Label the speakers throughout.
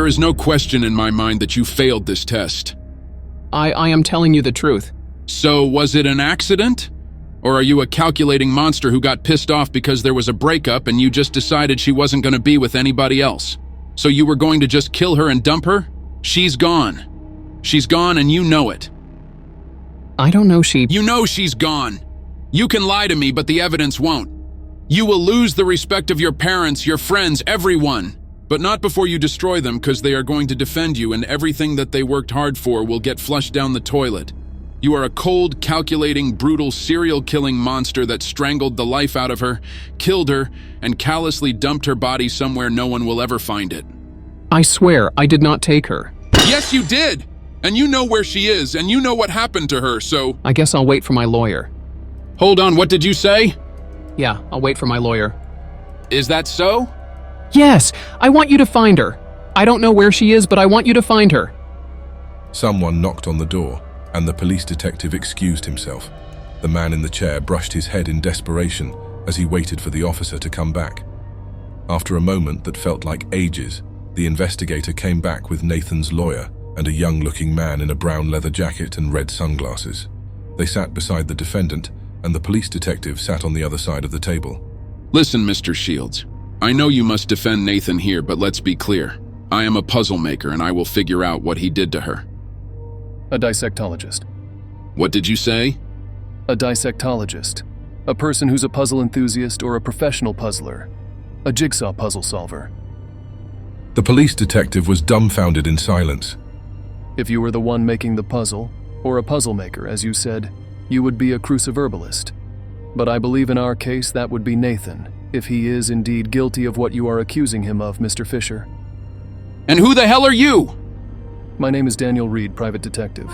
Speaker 1: There is no question in my mind that you failed this test.
Speaker 2: I am telling you the truth.
Speaker 1: So, was it an accident? Or are you a calculating monster who got pissed off because there was a breakup and you just decided she wasn't going to be with anybody else? So you were going to just kill her and dump her? She's gone. She's gone and you know it.
Speaker 2: I don't know she...
Speaker 1: You know she's gone. You can lie to me, but the evidence won't. You will lose the respect of your parents, your friends, everyone. But not before you destroy them, because they are going to defend you and everything that they worked hard for will get flushed down the toilet. You are a cold, calculating, brutal, serial-killing monster that strangled the life out of her, killed her, and callously dumped her body somewhere no one will ever find it.
Speaker 2: I swear, I did not take her.
Speaker 1: Yes, you did! And you know where she is, and you know what happened to her, so...
Speaker 2: I guess I'll wait for my lawyer.
Speaker 1: Hold on, what did you say?
Speaker 2: Yeah, I'll wait for my lawyer.
Speaker 1: Is that so?
Speaker 2: Yes, I want you to find her. I don't know where she is, but I want you to find her.
Speaker 3: Someone knocked on the door, and the police detective excused himself. The man in the chair brushed his head in desperation as he waited for the officer to come back. After a moment that felt like ages, the investigator came back with Nathan's lawyer and a young-looking man in a brown leather jacket and red sunglasses. They sat beside the defendant, and the police detective sat on the other side of the table.
Speaker 1: Listen, Mr. Shields. I know you must defend Nathan here, but let's be clear. I am a puzzle maker, and I will figure out what he did to her.
Speaker 4: A dissectologist.
Speaker 1: What did you say?
Speaker 4: A dissectologist. A person who's a puzzle enthusiast or a professional puzzler. A jigsaw puzzle solver.
Speaker 3: The police detective was dumbfounded in silence.
Speaker 4: If you were the one making the puzzle, or a puzzle maker, as you said, you would be a cruciverbalist. But I believe in our case that would be Nathan, if he is indeed guilty of what you are accusing him of, Mr. Fisher.
Speaker 1: And who the hell are you?
Speaker 4: My name is Daniel Reed, private detective.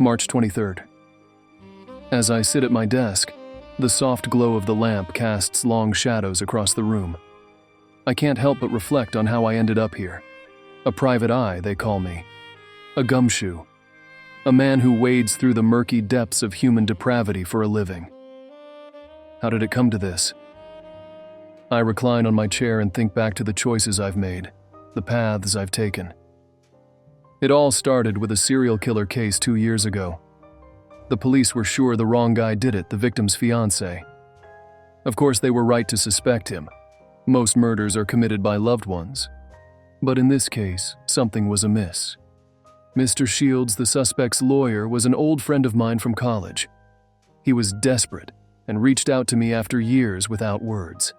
Speaker 4: March 23rd. As I sit at my desk, the soft glow of the lamp casts long shadows across the room. I can't help but reflect on how I ended up here. A private eye, they call me. A gumshoe. A man who wades through the murky depths of human depravity for a living. How did it come to this? I recline on my chair and think back to the choices I've made, the paths I've taken. It all started with a serial killer case 2 years ago. The police were sure the wrong guy did it, the victim's fiancé. Of course, they were right to suspect him. Most murders are committed by loved ones. But in this case, something was amiss. Mr. Shields, the suspect's lawyer, was an old friend of mine from college. He was desperate and reached out to me after years without words.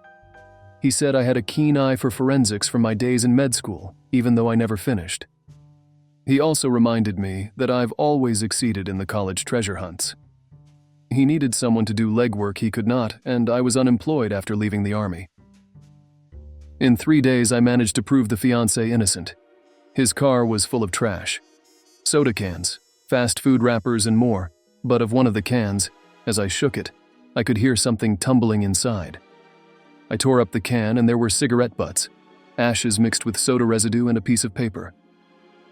Speaker 4: He said I had a keen eye for forensics from my days in med school, even though I never finished. He also reminded me that I've always exceeded in the college treasure hunts. He needed someone to do legwork he could not, and I was unemployed after leaving the army. In 3 days, I managed to prove the fiancé innocent. His car was full of trash. Soda cans, fast food wrappers, and more, but of one of the cans, as I shook it, I could hear something tumbling inside. I tore up the can and there were cigarette butts, ashes mixed with soda residue and a piece of paper.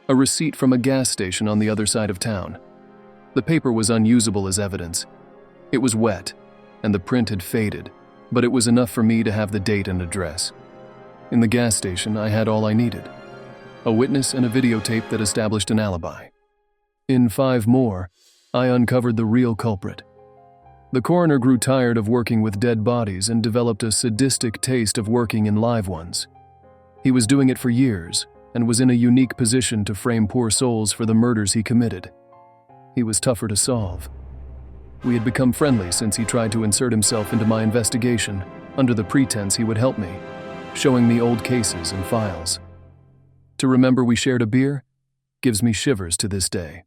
Speaker 4: A receipt from a gas station on the other side of town. The paper was unusable as evidence. It was wet, and the print had faded, but it was enough for me to have the date and address. In the gas station, I had all I needed. A witness and a videotape that established an alibi. In 5 more, I uncovered the real culprit. The coroner grew tired of working with dead bodies and developed a sadistic taste of working in live ones. He was doing it for years, and was in a unique position to frame poor souls for the murders he committed. He was tougher to solve. We had become friendly since he tried to insert himself into my investigation under the pretense he would help me, showing me old cases and files. To remember we shared a beer gives me shivers to this day.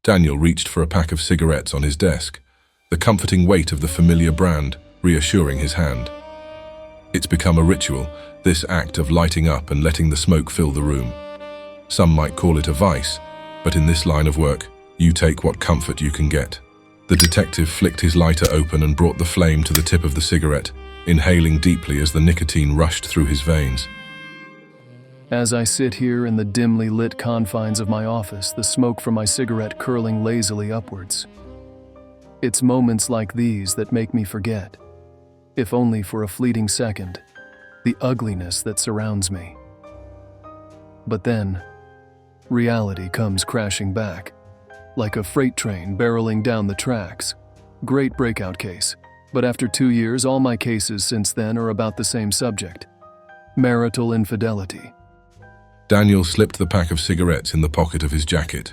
Speaker 3: Daniel reached for a pack of cigarettes on his desk, the comforting weight of the familiar brand reassuring his hand. It's become a ritual, this act of lighting up and letting the smoke fill the room. Some might call it a vice, but in this line of work, you take what comfort you can get. The detective flicked his lighter open and brought the flame to the tip of the cigarette, inhaling deeply as the nicotine rushed through his veins.
Speaker 4: As I sit here in the dimly lit confines of my office, the smoke from my cigarette curling lazily upwards. It's moments like these that make me forget, if only for a fleeting second, the ugliness that surrounds me. But then, reality comes crashing back, like a freight train barreling down the tracks. Great breakout case, but after 2 years, all my cases since then are about the same subject: marital infidelity.
Speaker 3: Daniel slipped the pack of cigarettes in the pocket of his jacket.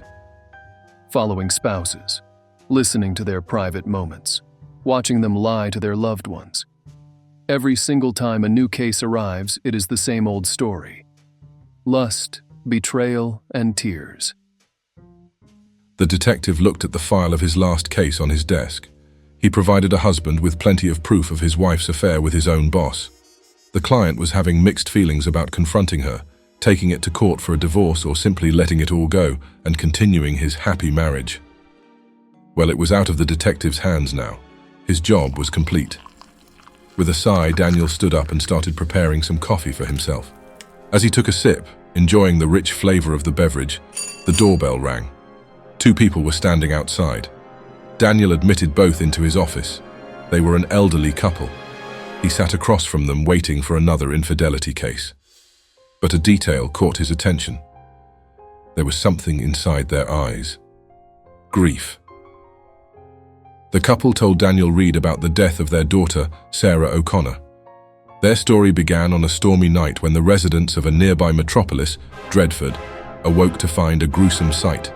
Speaker 4: Following spouses, listening to their private moments, watching them lie to their loved ones. Every single time a new case arrives, it is the same old story: lust, betrayal, and tears.
Speaker 3: The detective looked at the file of his last case on his desk. He provided a husband with plenty of proof of his wife's affair with his own boss. The client was having mixed feelings about confronting her, taking it to court for a divorce, or simply letting it all go and continuing his happy marriage. Well, it was out of the detective's hands now. His job was complete. With a sigh, Daniel stood up and started preparing some coffee for himself. As he took a sip, enjoying the rich flavor of the beverage, the doorbell rang. 2 people were standing outside. Daniel admitted both into his office. They were an elderly couple. He sat across from them, waiting for another infidelity case. But a detail caught his attention. There was something inside their eyes. Grief. The couple told Daniel Reed about the death of their daughter, Sarah O'Connor. Their story began on a stormy night when the residents of a nearby metropolis, Dredford, awoke to find a gruesome sight: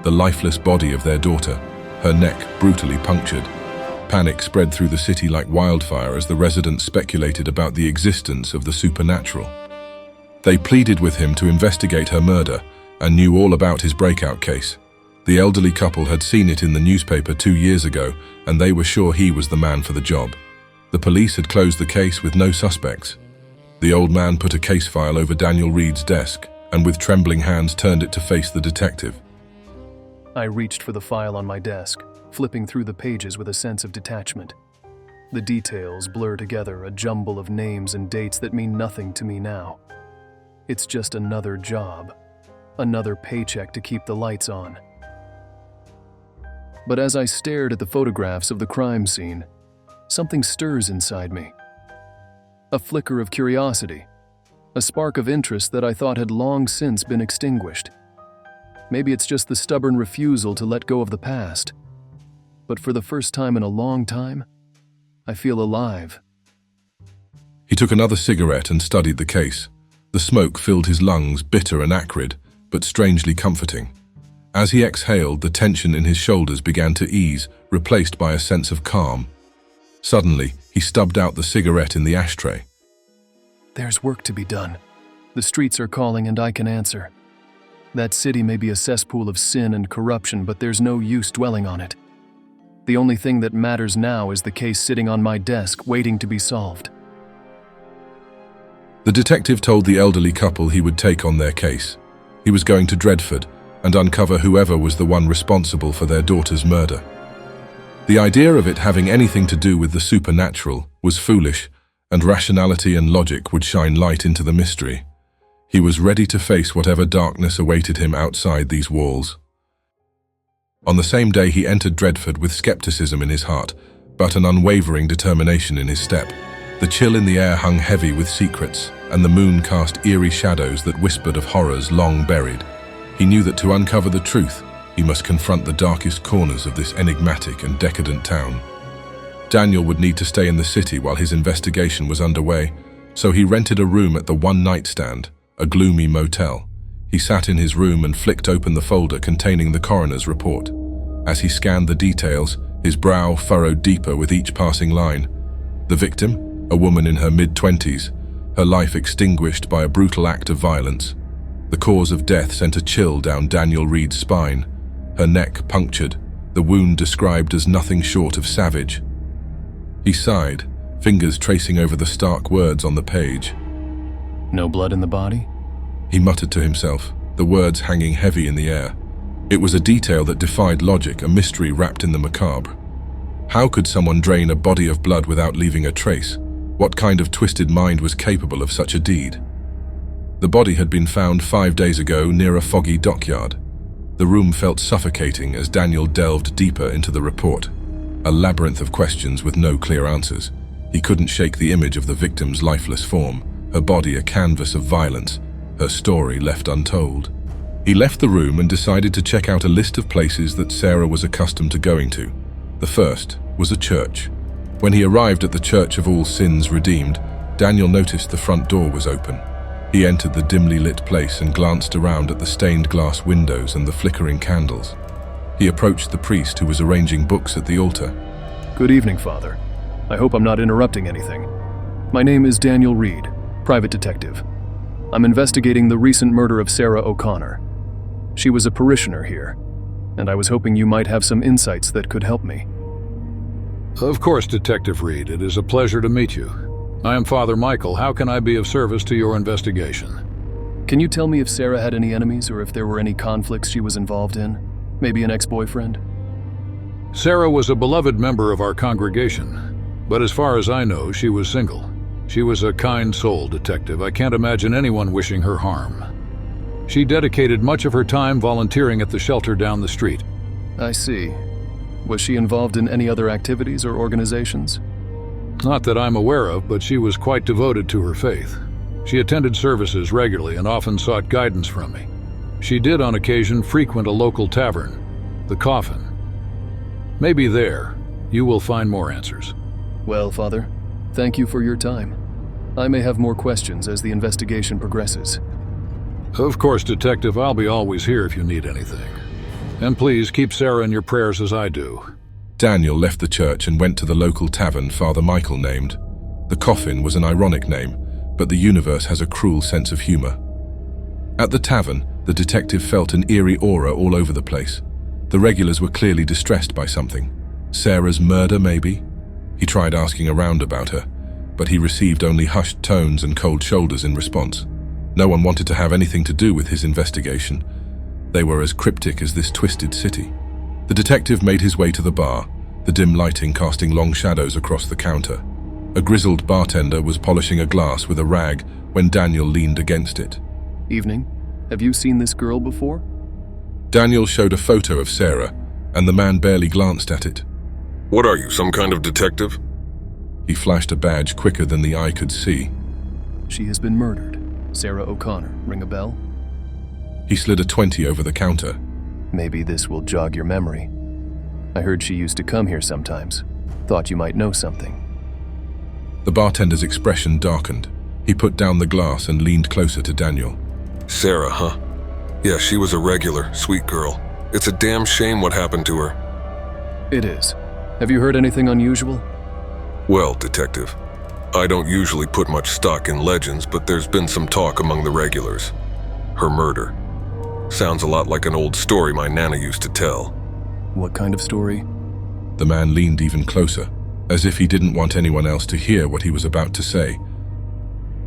Speaker 3: the lifeless body of their daughter, her neck brutally punctured. Panic spread through the city like wildfire as the residents speculated about the existence of the supernatural. They pleaded with him to investigate her murder and knew all about his breakout case. The elderly couple had seen it in the newspaper 2 years ago, and they were sure he was the man for the job. The police had closed the case with no suspects. The old man put a case file over Daniel Reed's desk and with trembling hands turned it to face the detective.
Speaker 4: I reached for the file on my desk, flipping through the pages with a sense of detachment. The details blur together, a jumble of names and dates that mean nothing to me now. It's just another job, another paycheck to keep the lights on. But as I stared at the photographs of the crime scene, something stirs inside me. A flicker of curiosity, a spark of interest that I thought had long since been extinguished. Maybe it's just the stubborn refusal to let go of the past. But for the first time in a long time, I feel alive.
Speaker 3: He took another cigarette and studied the case. The smoke filled his lungs, bitter and acrid, but strangely comforting. As he exhaled, the tension in his shoulders began to ease, replaced by a sense of calm. Suddenly, he stubbed out the cigarette in the ashtray.
Speaker 4: There's work to be done. The streets are calling and I can answer. That city may be a cesspool of sin and corruption, but there's no use dwelling on it. The only thing that matters now is the case sitting on my desk, waiting to be solved.
Speaker 3: The detective told the elderly couple he would take on their case. He was going to Dredford and uncover whoever was the one responsible for their daughter's murder. The idea of it having anything to do with the supernatural was foolish, and rationality and logic would shine light into the mystery. He was ready to face whatever darkness awaited him outside these walls. On the same day, he entered Dredford with skepticism in his heart, but an unwavering determination in his step. The chill in the air hung heavy with secrets, and the moon cast eerie shadows that whispered of horrors long buried. He knew that to uncover the truth, he must confront the darkest corners of this enigmatic and decadent town. Daniel would need to stay in the city while his investigation was underway, so he rented a room at the One Night Stand, a gloomy motel. He sat in his room and flicked open the folder containing the coroner's report. As he scanned the details, his brow furrowed deeper with each passing line. The victim, a woman in her mid-20s, her life extinguished by a brutal act of violence. The cause of death sent a chill down Daniel Reed's spine. Her neck punctured, the wound described as nothing short of savage. He sighed, fingers tracing over the stark words on the page.
Speaker 4: No blood in the body?
Speaker 3: He muttered to himself, the words hanging heavy in the air. It was a detail that defied logic, a mystery wrapped in the macabre. How could someone drain a body of blood without leaving a trace? What kind of twisted mind was capable of such a deed? The body had been found 5 days ago near a foggy dockyard. The room felt suffocating as Daniel delved deeper into the report. A labyrinth of questions with no clear answers. He couldn't shake the image of the victim's lifeless form, her body a canvas of violence, her story left untold. He left the room and decided to check out a list of places that Sarah was accustomed to going to. The first was a church. When he arrived at the Church of All Sins Redeemed, Daniel noticed the front door was open. He entered the dimly lit place and glanced around at the stained glass windows and the flickering candles. He approached the priest who was arranging books at the altar.
Speaker 4: Good evening, Father. I hope I'm not interrupting anything. My name is Daniel Reed, private detective. I'm investigating the recent murder of Sarah O'Connor. She was a parishioner here, and I was hoping you might have some insights that could help me.
Speaker 5: Of course, Detective Reed. It is a pleasure to meet you. I am Father Michael. How can I be of service to your investigation?
Speaker 4: Can you tell me if Sarah had any enemies or if there were any conflicts she was involved in? Maybe an ex-boyfriend?
Speaker 5: Sarah was a beloved member of our congregation, but as far as I know, she was single. She was a kind soul, Detective. I can't imagine anyone wishing her harm. She dedicated much of her time volunteering at the shelter down the street.
Speaker 4: I see. Was she involved in any other activities or organizations?
Speaker 5: Not that I'm aware of, but she was quite devoted to her faith. She attended services regularly and often sought guidance from me. She did on occasion frequent a local tavern, the Coffin. Maybe there, you will find more answers.
Speaker 4: Well, Father, thank you for your time. I may have more questions as the investigation progresses.
Speaker 5: Of course, Detective, I'll be always here if you need anything. And please keep Sarah in your prayers as I do.
Speaker 3: Daniel left the church and went to the local tavern Father Michael named. The Coffin was an ironic name, but the universe has a cruel sense of humor. At the tavern, the detective felt an eerie aura all over the place. The regulars were clearly distressed by something. Sarah's murder, maybe? He tried asking around about her, but he received only hushed tones and cold shoulders in response. No one wanted to have anything to do with his investigation. They were as cryptic as this twisted city. The detective made his way to the bar, the dim lighting casting long shadows across the counter. A grizzled bartender was polishing a glass with a rag when Daniel leaned against it.
Speaker 4: Evening. Have you seen this girl before?
Speaker 3: Daniel showed a photo of Sarah, and the man barely glanced at it.
Speaker 6: What are you, some kind of detective?
Speaker 3: He flashed a badge quicker than the eye could see.
Speaker 4: She has been murdered. Sarah O'Connor. Ring a bell?
Speaker 3: He slid a 20 over the counter.
Speaker 4: Maybe this will jog your memory. I heard she used to come here sometimes. Thought you might know something.
Speaker 3: The bartender's expression darkened. He put down the glass and leaned closer to Daniel.
Speaker 6: Sarah, huh? Yeah, she was a regular, sweet girl. It's a damn shame what happened to her.
Speaker 4: It is. Have you heard anything unusual?
Speaker 6: Well, Detective, I don't usually put much stock in legends, but there's been some talk among the regulars. Her murder. Sounds a lot like an old story my Nana used to tell.
Speaker 4: What kind of story?
Speaker 3: The man leaned even closer, as if he didn't want anyone else to hear what he was about to say.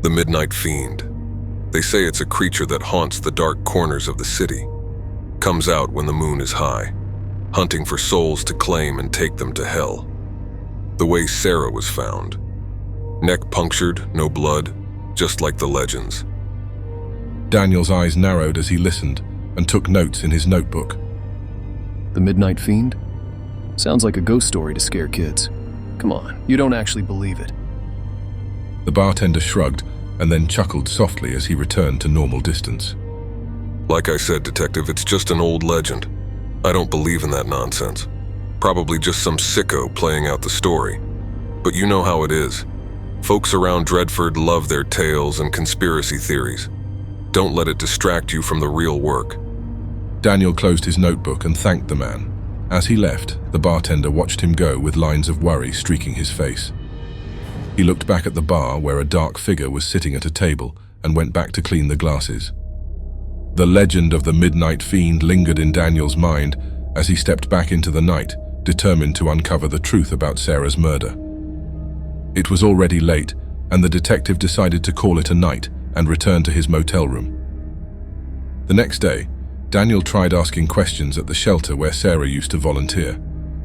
Speaker 6: The Midnight Fiend. They say it's a creature that haunts the dark corners of the city. Comes out when the moon is high, hunting for souls to claim and take them to hell. The way Sarah was found. Neck punctured, no blood, just like the legends.
Speaker 3: Daniel's eyes narrowed as he listened and took notes in his notebook.
Speaker 4: The Midnight Fiend? Sounds like a ghost story to scare kids. Come on, you don't actually believe it.
Speaker 3: The bartender shrugged and then chuckled softly as he returned to normal distance.
Speaker 6: Like I said, Detective, it's just an old legend. I don't believe in that nonsense. Probably just some sicko playing out the story. But you know how it is. Folks around Dreadford love their tales and conspiracy theories. Don't let it distract you from the real work.
Speaker 3: Daniel closed his notebook and thanked the man. As he left, the bartender watched him go with lines of worry streaking his face. He looked back at the bar where a dark figure was sitting at a table and went back to clean the glasses. The legend of the Midnight Fiend lingered in Daniel's mind as he stepped back into the night, determined to uncover the truth about Sarah's murder. It was already late, and the detective decided to call it a night and return to his motel room. The next day, Daniel tried asking questions at the shelter where Sarah used to volunteer.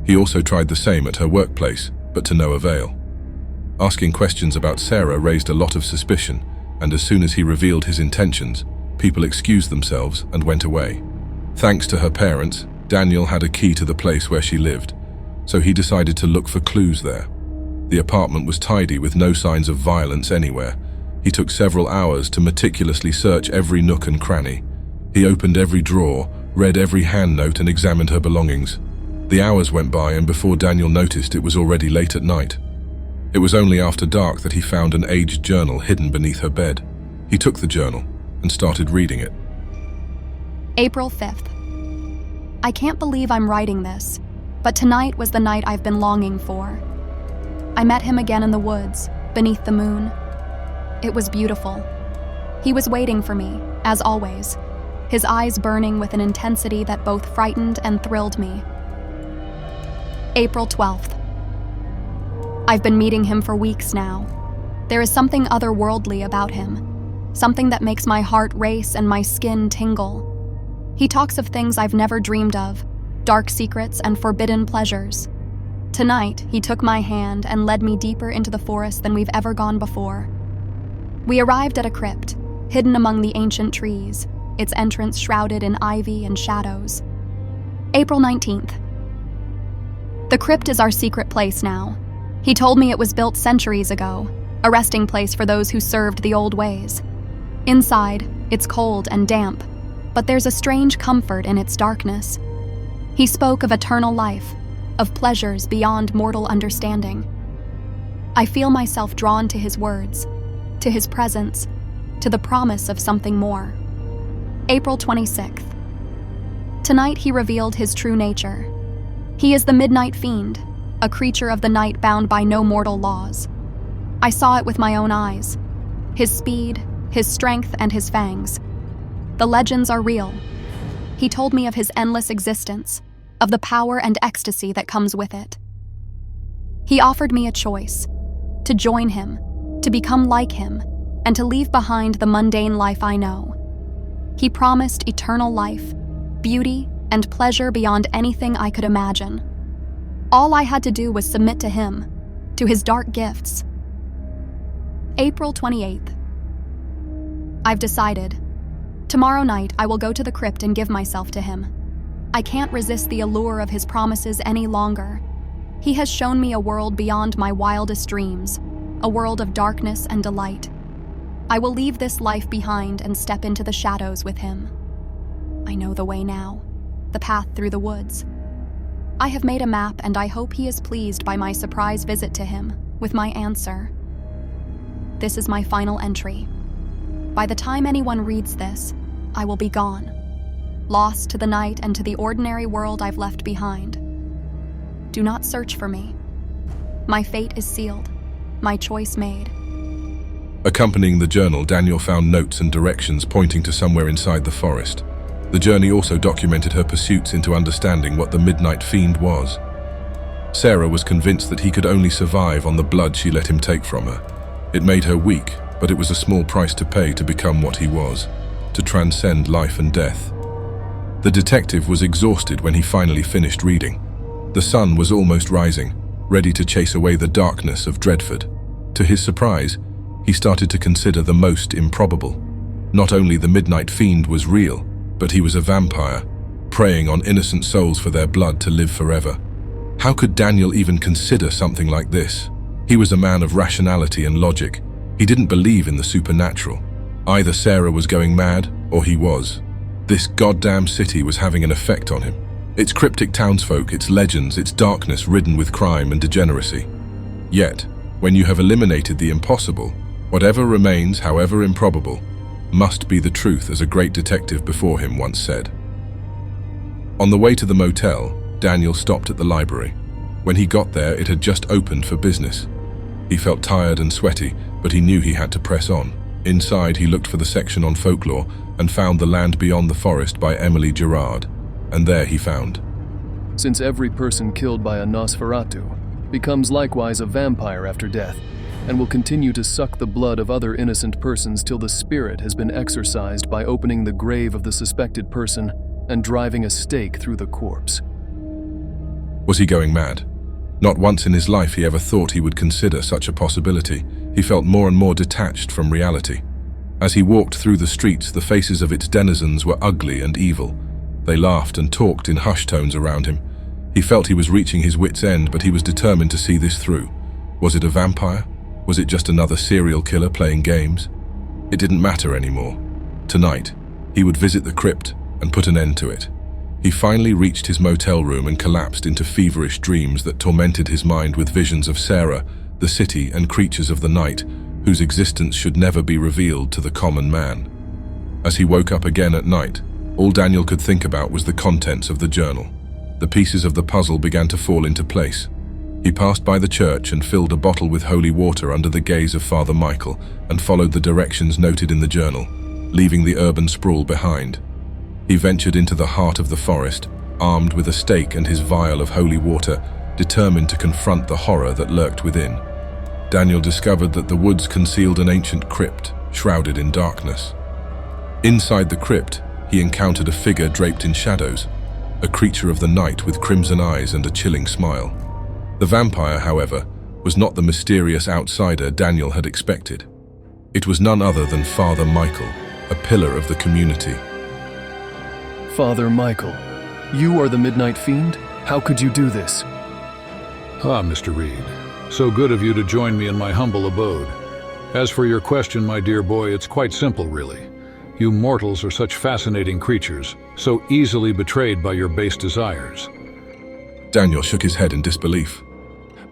Speaker 3: He also tried the same at her workplace, but to no avail. Asking questions about Sarah raised a lot of suspicion, and as soon as he revealed his intentions, people excused themselves and went away. Thanks to her parents, Daniel had a key to the place where she lived, so he decided to look for clues there. The apartment was tidy with no signs of violence anywhere. He took several hours to meticulously search every nook and cranny. He opened every drawer, read every hand note and examined her belongings. The hours went by, and before Daniel noticed, it was already late at night. It was only after dark that he found an aged journal hidden beneath her bed. He took the journal and started reading it.
Speaker 7: April 5th. I can't believe I'm writing this, but tonight was the night I've been longing for. I met him again in the woods, beneath the moon. It was beautiful. He was waiting for me, as always, his eyes burning with an intensity that both frightened and thrilled me. April 12th. I've been meeting him for weeks now. There is something otherworldly about him, something that makes my heart race and my skin tingle. He talks of things I've never dreamed of, dark secrets and forbidden pleasures. Tonight, he took my hand and led me deeper into the forest than we've ever gone before. We arrived at a crypt, hidden among the ancient trees, its entrance shrouded in ivy and shadows. April 19th. The crypt is our secret place now. He told me it was built centuries ago, a resting place for those who served the old ways. Inside, it's cold and damp, but there's a strange comfort in its darkness. He spoke of eternal life, of pleasures beyond mortal understanding. I feel myself drawn to his words, to his presence, to the promise of something more. April 26th. Tonight he revealed his true nature. He is the Midnight Fiend, a creature of the night bound by no mortal laws. I saw it with my own eyes. His speed, his strength, and his fangs. The legends are real. He told me of his endless existence, of the power and ecstasy that comes with it. He offered me a choice: to join him, to become like him, and to leave behind the mundane life I know. He promised eternal life, beauty, and pleasure beyond anything I could imagine. All I had to do was submit to him, to his dark gifts. April 28th. I've decided. Tomorrow night I will go to the crypt and give myself to him. I can't resist the allure of his promises any longer. He has shown me a world beyond my wildest dreams, a world of darkness and delight. I will leave this life behind and step into the shadows with him. I know the way now, the path through the woods. I have made a map, and I hope he is pleased by my surprise visit to him with my answer. This is my final entry. By the time anyone reads this, I will be gone, lost to the night and to the ordinary world I've left behind. Do not search for me. My fate is sealed, my choice made.
Speaker 3: Accompanying the journal, Daniel found notes and directions pointing to somewhere inside the forest. The journey also documented her pursuits into understanding what the Midnight Fiend was. Sarah was convinced that he could only survive on the blood she let him take from her. It made her weak, but it was a small price to pay to become what he was, to transcend life and death. The detective was exhausted when he finally finished reading. The sun was almost rising, ready to chase away the darkness of Dreadford. To his surprise, he started to consider the most improbable. Not only the Midnight Fiend was real, but he was a vampire, preying on innocent souls for their blood to live forever. How could Daniel even consider something like this? He was a man of rationality and logic. He didn't believe in the supernatural. Either Sarah was going mad, or he was. This goddamn city was having an effect on him. Its cryptic townsfolk, its legends, its darkness ridden with crime and degeneracy. Yet, when you have eliminated the impossible, whatever remains, however improbable, must be the truth, as a great detective before him once said. On the way to the motel, Daniel stopped at the library. When he got there, it had just opened for business. He felt tired and sweaty, but he knew he had to press on. Inside, he looked for the section on folklore and found The Land Beyond the Forest by Emily Gerard. And there he found:
Speaker 4: Since every person killed by a Nosferatu becomes likewise a vampire after death, and will continue to suck the blood of other innocent persons till the spirit has been exorcised by opening the grave of the suspected person, and driving a stake through the corpse.
Speaker 3: Was he going mad? Not once in his life he ever thought he would consider such a possibility. He felt more and more detached from reality. As he walked through the streets, the faces of its denizens were ugly and evil. They laughed and talked in hushed tones around him. He felt he was reaching his wit's end, but he was determined to see this through. Was it a vampire? Was it just another serial killer playing games? It didn't matter anymore. Tonight, he would visit the crypt and put an end to it. He finally reached his motel room and collapsed into feverish dreams that tormented his mind with visions of Sarah, the city, and creatures of the night, whose existence should never be revealed to the common man. As he woke up again at night, all Daniel could think about was the contents of the journal. The pieces of the puzzle began to fall into place. He passed by the church and filled a bottle with holy water under the gaze of Father Michael and followed the directions noted in the journal, leaving the urban sprawl behind. He ventured into the heart of the forest, armed with a stake and his vial of holy water, determined to confront the horror that lurked within. Daniel discovered that the woods concealed an ancient crypt, shrouded in darkness. Inside the crypt, he encountered a figure draped in shadows, a creature of the night with crimson eyes and a chilling smile. The vampire, however, was not the mysterious outsider Daniel had expected. It was none other than Father Michael, a pillar of the community.
Speaker 4: Father Michael, you are the Midnight Fiend? How could you do this?
Speaker 5: Ah, Mr. Reed. So good of you to join me in my humble abode. As for your question, my dear boy, it's quite simple, really. You mortals are such fascinating creatures, so easily betrayed by your base desires.
Speaker 3: Daniel shook his head in disbelief.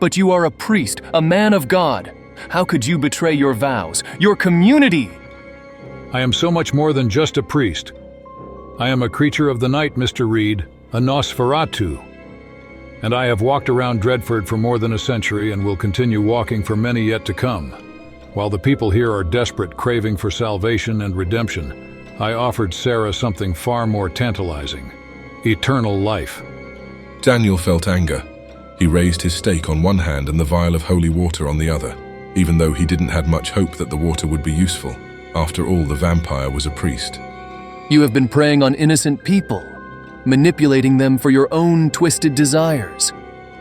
Speaker 4: But you are a priest, a man of God. How could you betray your vows, your community?
Speaker 5: I am so much more than just a priest. I am a creature of the night, Mr. Reed, a Nosferatu. And I have walked around Dreadford for more than a century and will continue walking for many yet to come. While the people here are desperate, craving for salvation and redemption, I offered Sarah something far more tantalizing: eternal life.
Speaker 3: Daniel felt anger. He raised his stake on one hand and the vial of holy water on the other, even though he didn't have much hope that the water would be useful. After all, the vampire was a priest.
Speaker 4: You have been preying on innocent people, manipulating them for your own twisted desires.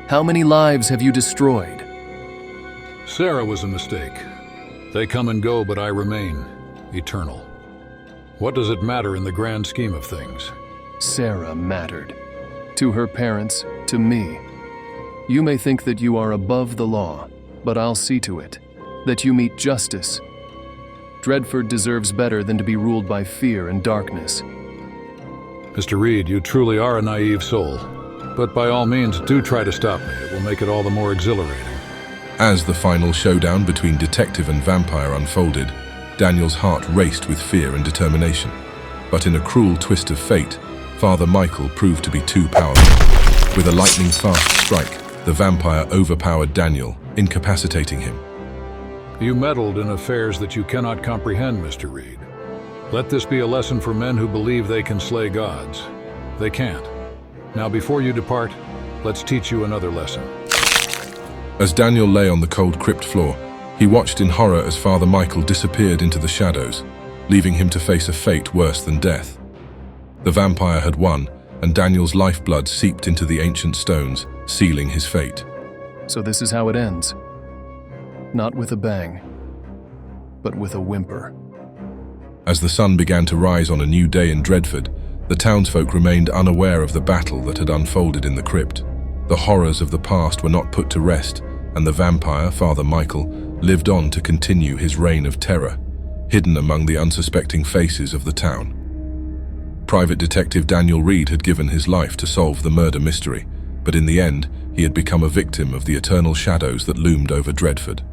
Speaker 4: How many lives have you destroyed?
Speaker 5: Sarah was a mistake. They come and go, but I remain eternal. What does it matter in the grand scheme of things?
Speaker 4: Sarah mattered. To her parents, to me. You may think that you are above the law, but I'll see to it that you meet justice. Dreadford deserves better than to be ruled by fear and darkness.
Speaker 5: Mr. Reed, you truly are a naive soul. But by all means, do try to stop me. It will make it all the more exhilarating.
Speaker 3: As the final showdown between detective and vampire unfolded, Daniel's heart raced with fear and determination. But in a cruel twist of fate, Father Michael proved to be too powerful. With a lightning-fast strike, the vampire overpowered Daniel, incapacitating him.
Speaker 5: You meddled in affairs that you cannot comprehend, Mr. Reed. Let this be a lesson for men who believe they can slay gods. They can't. Now, before you depart, let's teach you another lesson.
Speaker 3: As Daniel lay on the cold crypt floor, he watched in horror as Father Michael disappeared into the shadows, leaving him to face a fate worse than death. The vampire had won, and Daniel's lifeblood seeped into the ancient stones, sealing his fate.
Speaker 4: So this is how it ends. Not with a bang, but with a whimper.
Speaker 3: As the sun began to rise on a new day in Dreadford, the townsfolk remained unaware of the battle that had unfolded in the crypt. The horrors of the past were not put to rest, and the vampire, Father Michael, lived on to continue his reign of terror, hidden among the unsuspecting faces of the town. Private Detective Daniel Reed had given his life to solve the murder mystery, but in the end, he had become a victim of the eternal shadows that loomed over Dreadford.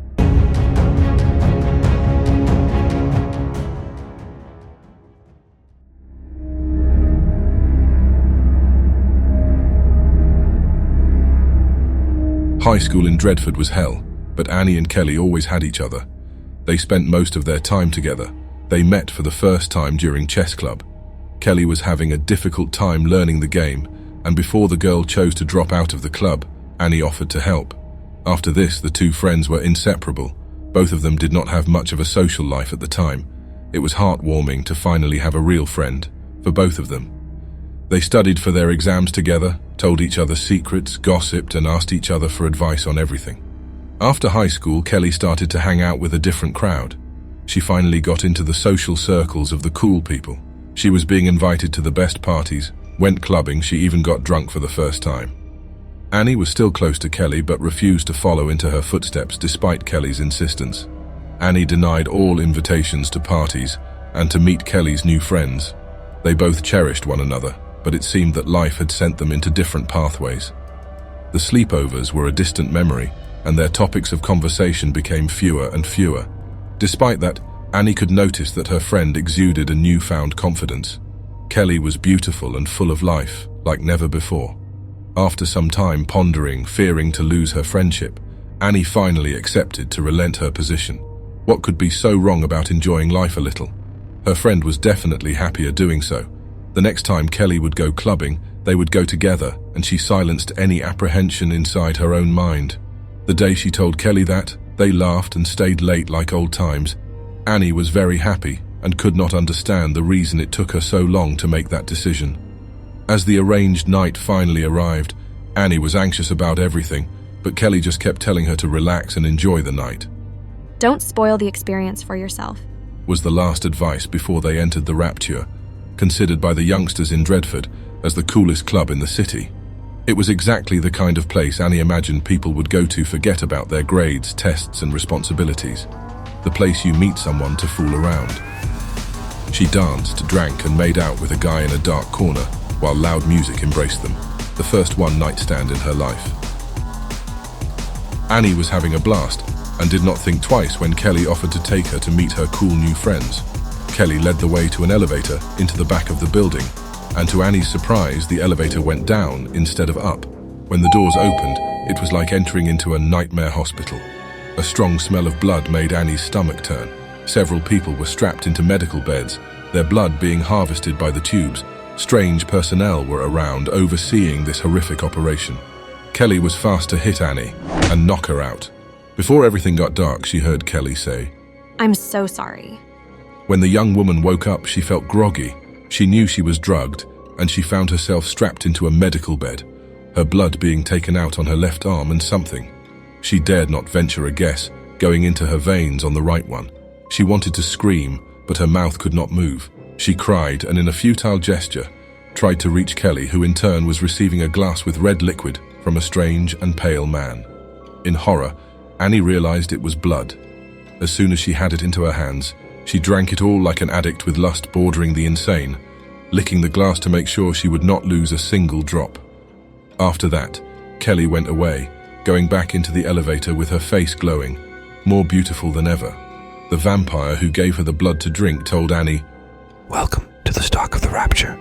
Speaker 3: High school in Dreadford was hell, but Annie and Kelly always had each other. They spent most of their time together. They met for the first time during chess club. Kelly was having a difficult time learning the game, and before the girl chose to drop out of the club, Annie offered to help. After this, the two friends were inseparable. Both of them did not have much of a social life at the time. It was heartwarming to finally have a real friend, for both of them. They studied for their exams together, told each other secrets, gossiped, and asked each other for advice on everything. After high school, Kelly started to hang out with a different crowd. She finally got into the social circles of the cool people. She was being invited to the best parties, went clubbing, she even got drunk for the first time. Annie was still close to Kelly but refused to follow into her footsteps despite Kelly's insistence. Annie denied all invitations to parties and to meet Kelly's new friends. They both cherished one another, but it seemed that life had sent them into different pathways. The sleepovers were a distant memory, and their topics of conversation became fewer and fewer. Despite that, Annie could notice that her friend exuded a newfound confidence. Kelly was beautiful and full of life, like never before. After some time pondering, fearing to lose her friendship, Annie finally accepted to relent her position. What could be so wrong about enjoying life a little? Her friend was definitely happier doing so. The next time Kelly would go clubbing, they would go together, and she silenced any apprehension inside her own mind. The day she told Kelly that, they laughed and stayed late like old times. Annie was very happy and could not understand the reason it took her so long to make that decision. As the arranged night finally arrived, Annie was anxious about everything, but Kelly just kept telling her to relax and enjoy the night.
Speaker 8: Don't spoil the experience for yourself,
Speaker 3: Was the last advice before they entered the Rapture, considered by the youngsters in Dredford as the coolest club in the city. It was exactly the kind of place Annie imagined people would go to forget about their grades, tests, and responsibilities. The place you meet someone to fool around. She danced, drank, and made out with a guy in a dark corner, while loud music embraced them, the first one-night stand in her life. Annie was having a blast, and did not think twice when Kelly offered to take her to meet her cool new friends. Kelly led the way to an elevator into the back of the building, and to Annie's surprise, the elevator went down instead of up. When the doors opened, it was like entering into a nightmare hospital. A strong smell of blood made Annie's stomach turn. Several people were strapped into medical beds, their blood being harvested by the tubes. Strange personnel were around, overseeing this horrific operation. Kelly was fast to hit Annie and knock her out. Before everything got dark, she heard Kelly say,
Speaker 8: I'm so sorry.
Speaker 3: When the young woman woke up, she felt groggy. She knew she was drugged, and she found herself strapped into a medical bed, her blood being taken out on her left arm and something. She dared not venture a guess, going into her veins on the right one. She wanted to scream, but her mouth could not move. She cried, and in a futile gesture, tried to reach Kelly, who in turn was receiving a glass with red liquid from a strange and pale man. In horror, Annie realized it was blood. As soon as she had it into her hands, she drank it all like an addict with lust bordering the insane, licking the glass to make sure she would not lose a single drop. After that, Kelly went away, going back into the elevator with her face glowing, more beautiful than ever. The vampire who gave her the blood to drink told Annie,
Speaker 9: Welcome to the stock of the Rapture.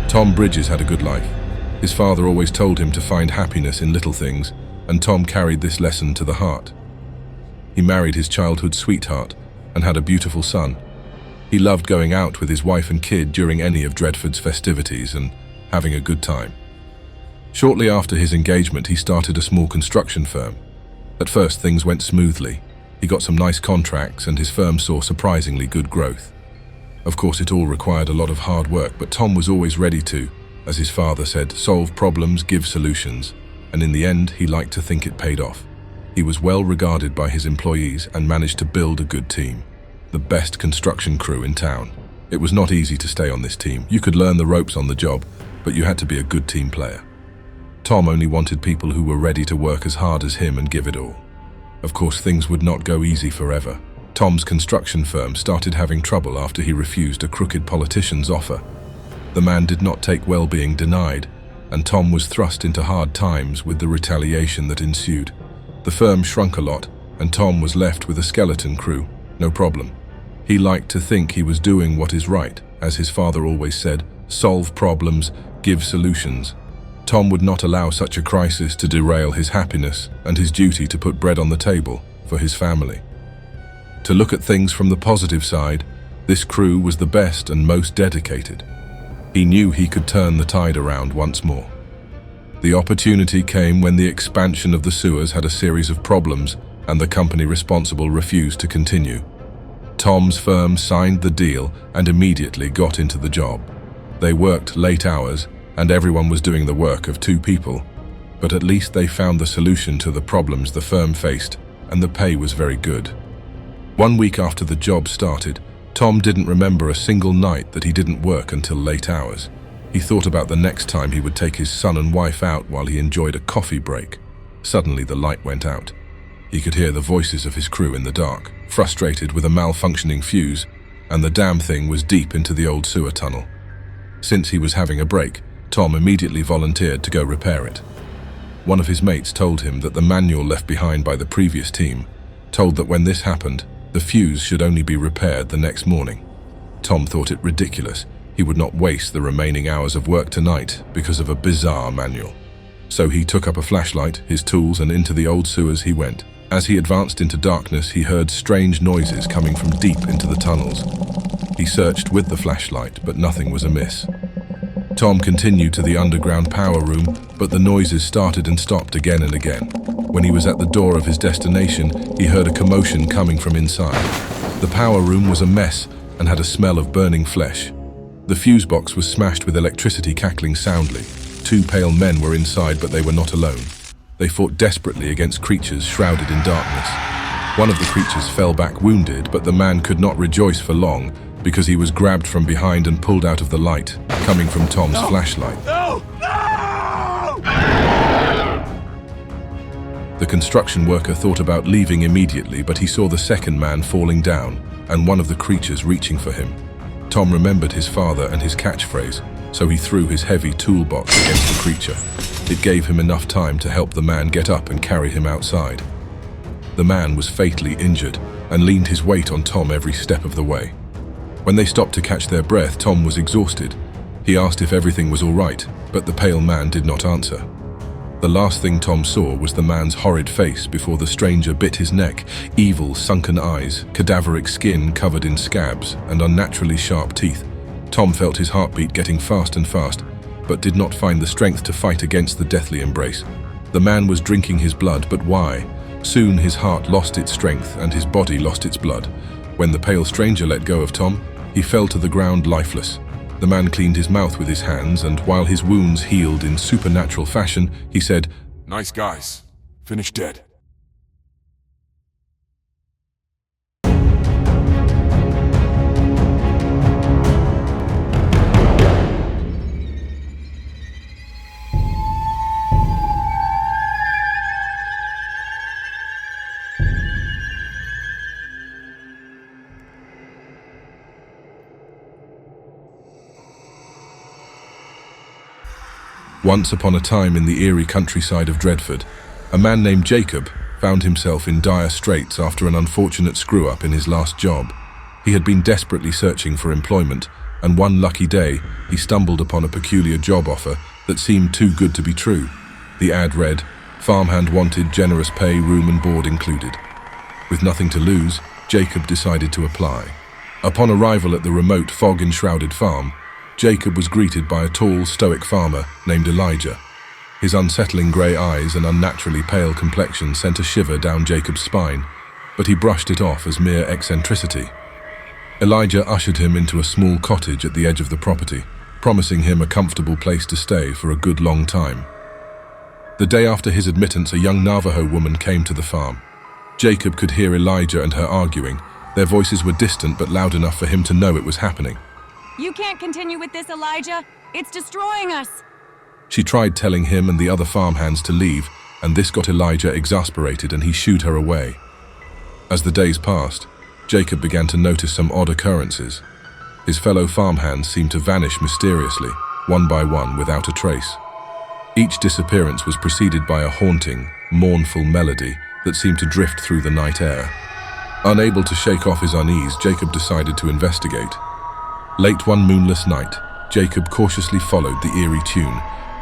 Speaker 3: Tom Bridges had a good life. His father always told him to find happiness in little things, and Tom carried this lesson to the heart. He married his childhood sweetheart and had a beautiful son. He loved going out with his wife and kid during any of Dredford's festivities and having a good time. Shortly after his engagement, he started a small construction firm. At first, things went smoothly. He got some nice contracts and his firm saw surprisingly good growth. Of course, it all required a lot of hard work, but Tom was always ready to, as his father said, solve problems, give solutions, and in the end, he liked to think it paid off. He was well regarded by his employees and managed to build a good team, the best construction crew in town. It was not easy to stay on this team. You could learn the ropes on the job, but you had to be a good team player. Tom only wanted people who were ready to work as hard as him and give it all. Of course, things would not go easy forever. Tom's construction firm started having trouble after he refused a crooked politician's offer. The man did not take well being denied, and Tom was thrust into hard times with the retaliation that ensued. The firm shrunk a lot, and Tom was left with a skeleton crew. No problem. He liked to think he was doing what is right, as his father always said, solve problems, give solutions. Tom would not allow such a crisis to derail his happiness and his duty to put bread on the table for his family. To look at things from the positive side, this crew was the best and most dedicated. He knew he could turn the tide around once more. The opportunity came when the expansion of the sewers had a series of problems and the company responsible refused to continue. Tom's firm signed the deal and immediately got into the job. They worked late hours and everyone was doing the work of 2 people, but at least they found the solution to the problems the firm faced and the pay was very good. 1 week after the job started, Tom didn't remember a single night that he didn't work until late hours. He thought about the next time he would take his son and wife out while he enjoyed a coffee break. Suddenly the light went out. He could hear the voices of his crew in the dark, frustrated with a malfunctioning fuse, and the damn thing was deep into the old sewer tunnel. Since he was having a break, Tom immediately volunteered to go repair it. One of his mates told him that the manual left behind by the previous team told that when this happened, the fuse should only be repaired the next morning. Tom thought it ridiculous. He would not waste the remaining hours of work tonight because of a bizarre manual. So he took up a flashlight, his tools, and into the old sewers he went. As he advanced into darkness, he heard strange noises coming from deep into the tunnels. He searched with the flashlight, but nothing was amiss. Tom continued to the underground power room, but the noises started and stopped again and again. When he was at the door of his destination, he heard a commotion coming from inside. The power room was a mess and had a smell of burning flesh. The fuse box was smashed with electricity cackling soundly. 2 pale men were inside, but they were not alone. They fought desperately against creatures shrouded in darkness. One of the creatures fell back wounded, but the man could not rejoice for long because he was grabbed from behind and pulled out of the light, coming from Tom's flashlight.
Speaker 10: No! No!
Speaker 3: The construction worker thought about leaving immediately, but he saw the second man falling down and one of the creatures reaching for him. Tom remembered his father and his catchphrase, so he threw his heavy toolbox against the creature. It gave him enough time to help the man get up and carry him outside. The man was fatally injured and leaned his weight on Tom every step of the way. When they stopped to catch their breath, Tom was exhausted. He asked if everything was all right, but the pale man did not answer. The last thing Tom saw was the man's horrid face before the stranger bit his neck, evil, sunken eyes, cadaveric skin covered in scabs, and unnaturally sharp teeth. Tom felt his heartbeat getting fast and fast, but did not find the strength to fight against the deathly embrace. The man was drinking his blood, but why? Soon his heart lost its strength and his body lost its blood. When the pale stranger let go of Tom, he fell to the ground lifeless. The man cleaned his mouth with his hands, and while his wounds healed in supernatural fashion, he said,
Speaker 10: Nice guys. Finish dead.
Speaker 3: Once upon a time in the eerie countryside of Dredford, a man named Jacob found himself in dire straits after an unfortunate screw-up in his last job. He had been desperately searching for employment, and one lucky day, he stumbled upon a peculiar job offer that seemed too good to be true. The ad read, "Farmhand wanted, generous pay, room and board included." With nothing to lose, Jacob decided to apply. Upon arrival at the remote, fog-enshrouded farm, Jacob was greeted by a tall, stoic farmer named Elijah. His unsettling grey eyes and unnaturally pale complexion sent a shiver down Jacob's spine, but he brushed it off as mere eccentricity. Elijah ushered him into a small cottage at the edge of the property, promising him a comfortable place to stay for a good long time. The day after his admittance, a young Navajo woman came to the farm. Jacob could hear Elijah and her arguing. Their voices were distant but loud enough for him to know it was happening.
Speaker 11: You can't continue with this, Elijah. It's destroying us.
Speaker 3: She tried telling him and the other farmhands to leave, and this got Elijah exasperated and he shooed her away. As the days passed, Jacob began to notice some odd occurrences. His fellow farmhands seemed to vanish mysteriously, one by one, without a trace. Each disappearance was preceded by a haunting, mournful melody that seemed to drift through the night air. Unable to shake off his unease, Jacob decided to investigate. Late one moonless night, Jacob cautiously followed the eerie tune.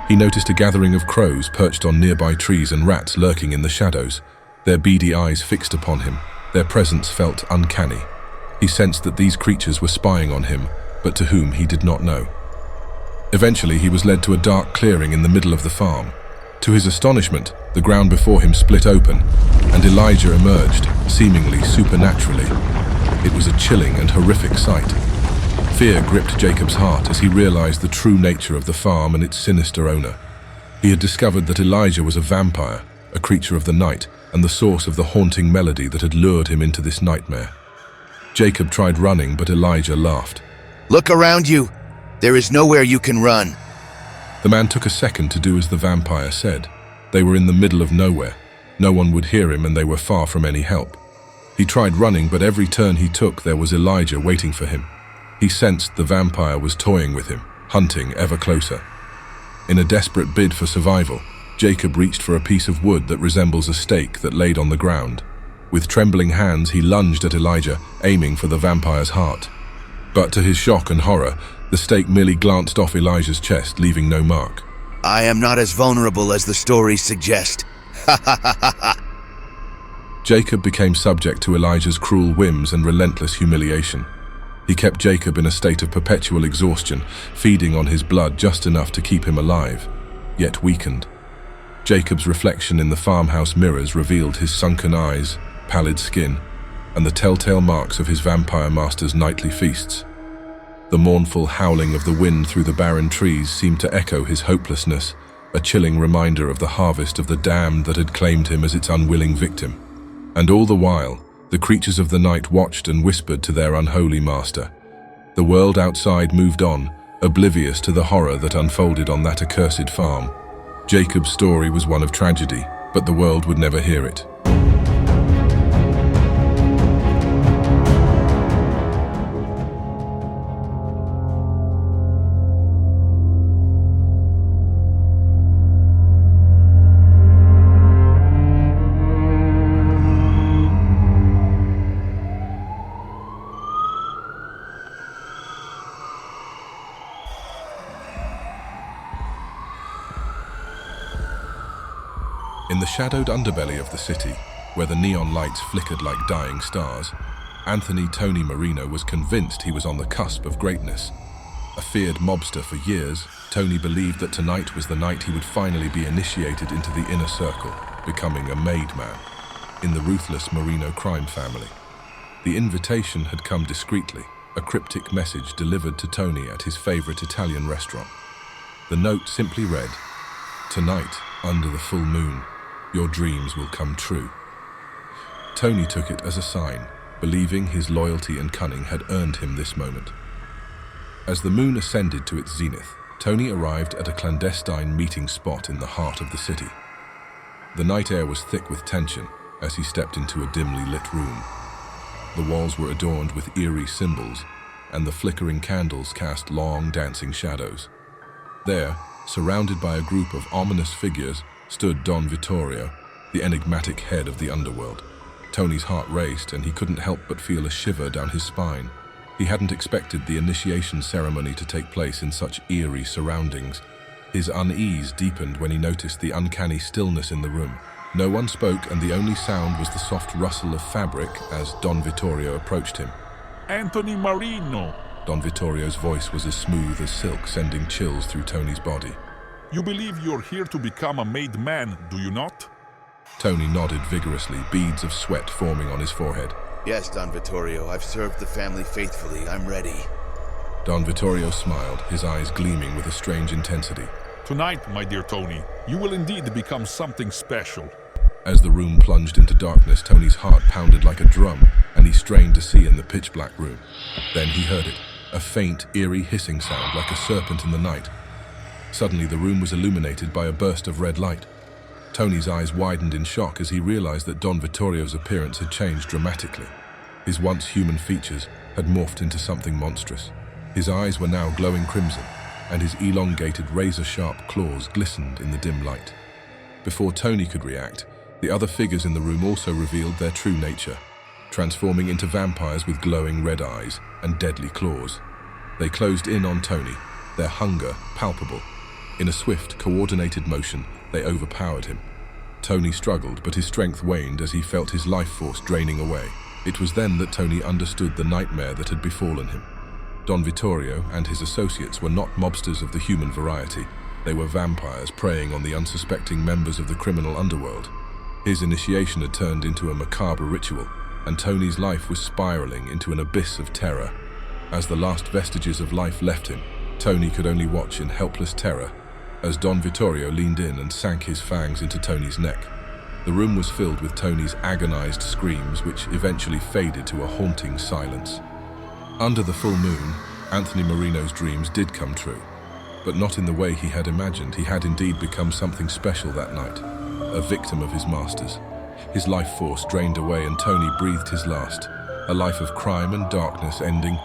Speaker 3: He noticed a gathering of crows perched on nearby trees and rats lurking in the shadows, their beady eyes fixed upon him. Their presence felt uncanny. He sensed that these creatures were spying on him, but to whom he did not know. Eventually, he was led to a dark clearing in the middle of the farm. To his astonishment, the ground before him split open, and Elijah emerged, seemingly supernaturally. It was a chilling and horrific sight. Fear gripped Jacob's heart as he realized the true nature of the farm and its sinister owner. He had discovered that Elijah was a vampire, a creature of the night, and the source of the haunting melody that had lured him into this nightmare. Jacob tried running, but Elijah laughed.
Speaker 9: Look around you. There is nowhere you can run.
Speaker 3: The man took a second to do as the vampire said. They were in the middle of nowhere. No one would hear him, and they were far from any help. He tried running, but every turn he took, there was Elijah waiting for him. He sensed the vampire was toying with him, hunting ever closer. In a desperate bid for survival, Jacob reached for a piece of wood that resembles a stake that laid on the ground. With trembling hands, he lunged at Elijah, aiming for the vampire's heart. But to his shock and horror, the stake merely glanced off Elijah's chest, leaving no mark.
Speaker 9: I am not as vulnerable as the stories suggest. Ha ha ha ha ha.
Speaker 3: Jacob became subject to Elijah's cruel whims and relentless humiliation. He kept Jacob in a state of perpetual exhaustion, feeding on his blood just enough to keep him alive, yet weakened. Jacob's reflection in the farmhouse mirrors revealed his sunken eyes, pallid skin, and the telltale marks of his vampire master's nightly feasts. The mournful howling of the wind through the barren trees seemed to echo his hopelessness, a chilling reminder of the harvest of the damned that had claimed him as its unwilling victim. And all the while, the creatures of the night watched and whispered to their unholy master. The world outside moved on, oblivious to the horror that unfolded on that accursed farm. Jacob's story was one of tragedy, but the world would never hear it. In the shadowed underbelly of the city, where the neon lights flickered like dying stars, Anthony Tony Marino was convinced he was on the cusp of greatness. A feared mobster for years, Tony believed that tonight was the night he would finally be initiated into the inner circle, becoming a made man in the ruthless Marino crime family. The invitation had come discreetly, a cryptic message delivered to Tony at his favorite Italian restaurant. The note simply read, "Tonight, under the full moon, your dreams will come true." Tony took it as a sign, believing his loyalty and cunning had earned him this moment. As the moon ascended to its zenith, Tony arrived at a clandestine meeting spot in the heart of the city. The night air was thick with tension as he stepped into a dimly lit room. The walls were adorned with eerie symbols, and the flickering candles cast long, dancing shadows. There, surrounded by a group of ominous figures, stood Don Vittorio, the enigmatic head of the underworld. Tony's heart raced, and he couldn't help but feel a shiver down his spine. He hadn't expected the initiation ceremony to take place in such eerie surroundings. His unease deepened when he noticed the uncanny stillness in the room. No one spoke, and the only sound was the soft rustle of fabric as Don Vittorio approached him.
Speaker 10: Anthony Marino!
Speaker 3: Don Vittorio's voice was as smooth as silk, sending chills through Tony's body.
Speaker 10: You believe you're here to become a made man, do you not?
Speaker 3: Tony nodded vigorously, beads of sweat forming on his forehead.
Speaker 9: Yes, Don Vittorio, I've served the family faithfully. I'm ready.
Speaker 3: Don Vittorio smiled, his eyes gleaming with a strange intensity.
Speaker 10: Tonight, my dear Tony, you will indeed become something special.
Speaker 3: As the room plunged into darkness, Tony's heart pounded like a drum, and he strained to see in the pitch-black room. Then he heard it, a faint, eerie hissing sound like a serpent in the night. Suddenly, the room was illuminated by a burst of red light. Tony's eyes widened in shock as he realized that Don Vittorio's appearance had changed dramatically. His once human features had morphed into something monstrous. His eyes were now glowing crimson, and his elongated, razor-sharp claws glistened in the dim light. Before Tony could react, the other figures in the room also revealed their true nature, transforming into vampires with glowing red eyes and deadly claws. They closed in on Tony, their hunger palpable. In a swift, coordinated motion, they overpowered him. Tony struggled, but his strength waned as he felt his life force draining away. It was then that Tony understood the nightmare that had befallen him. Don Vittorio and his associates were not mobsters of the human variety. They were vampires preying on the unsuspecting members of the criminal underworld. His initiation had turned into a macabre ritual, and Tony's life was spiraling into an abyss of terror. As the last vestiges of life left him, Tony could only watch in helpless terror as Don Vittorio leaned in and sank his fangs into Tony's neck. The room was filled with Tony's agonized screams, which eventually faded to a haunting silence. Under the full moon, Anthony Marino's dreams did come true, but not in the way he had imagined. He had indeed become something special that night, a victim of his masters. His life force drained away and Tony breathed his last, a life of crime and darkness ending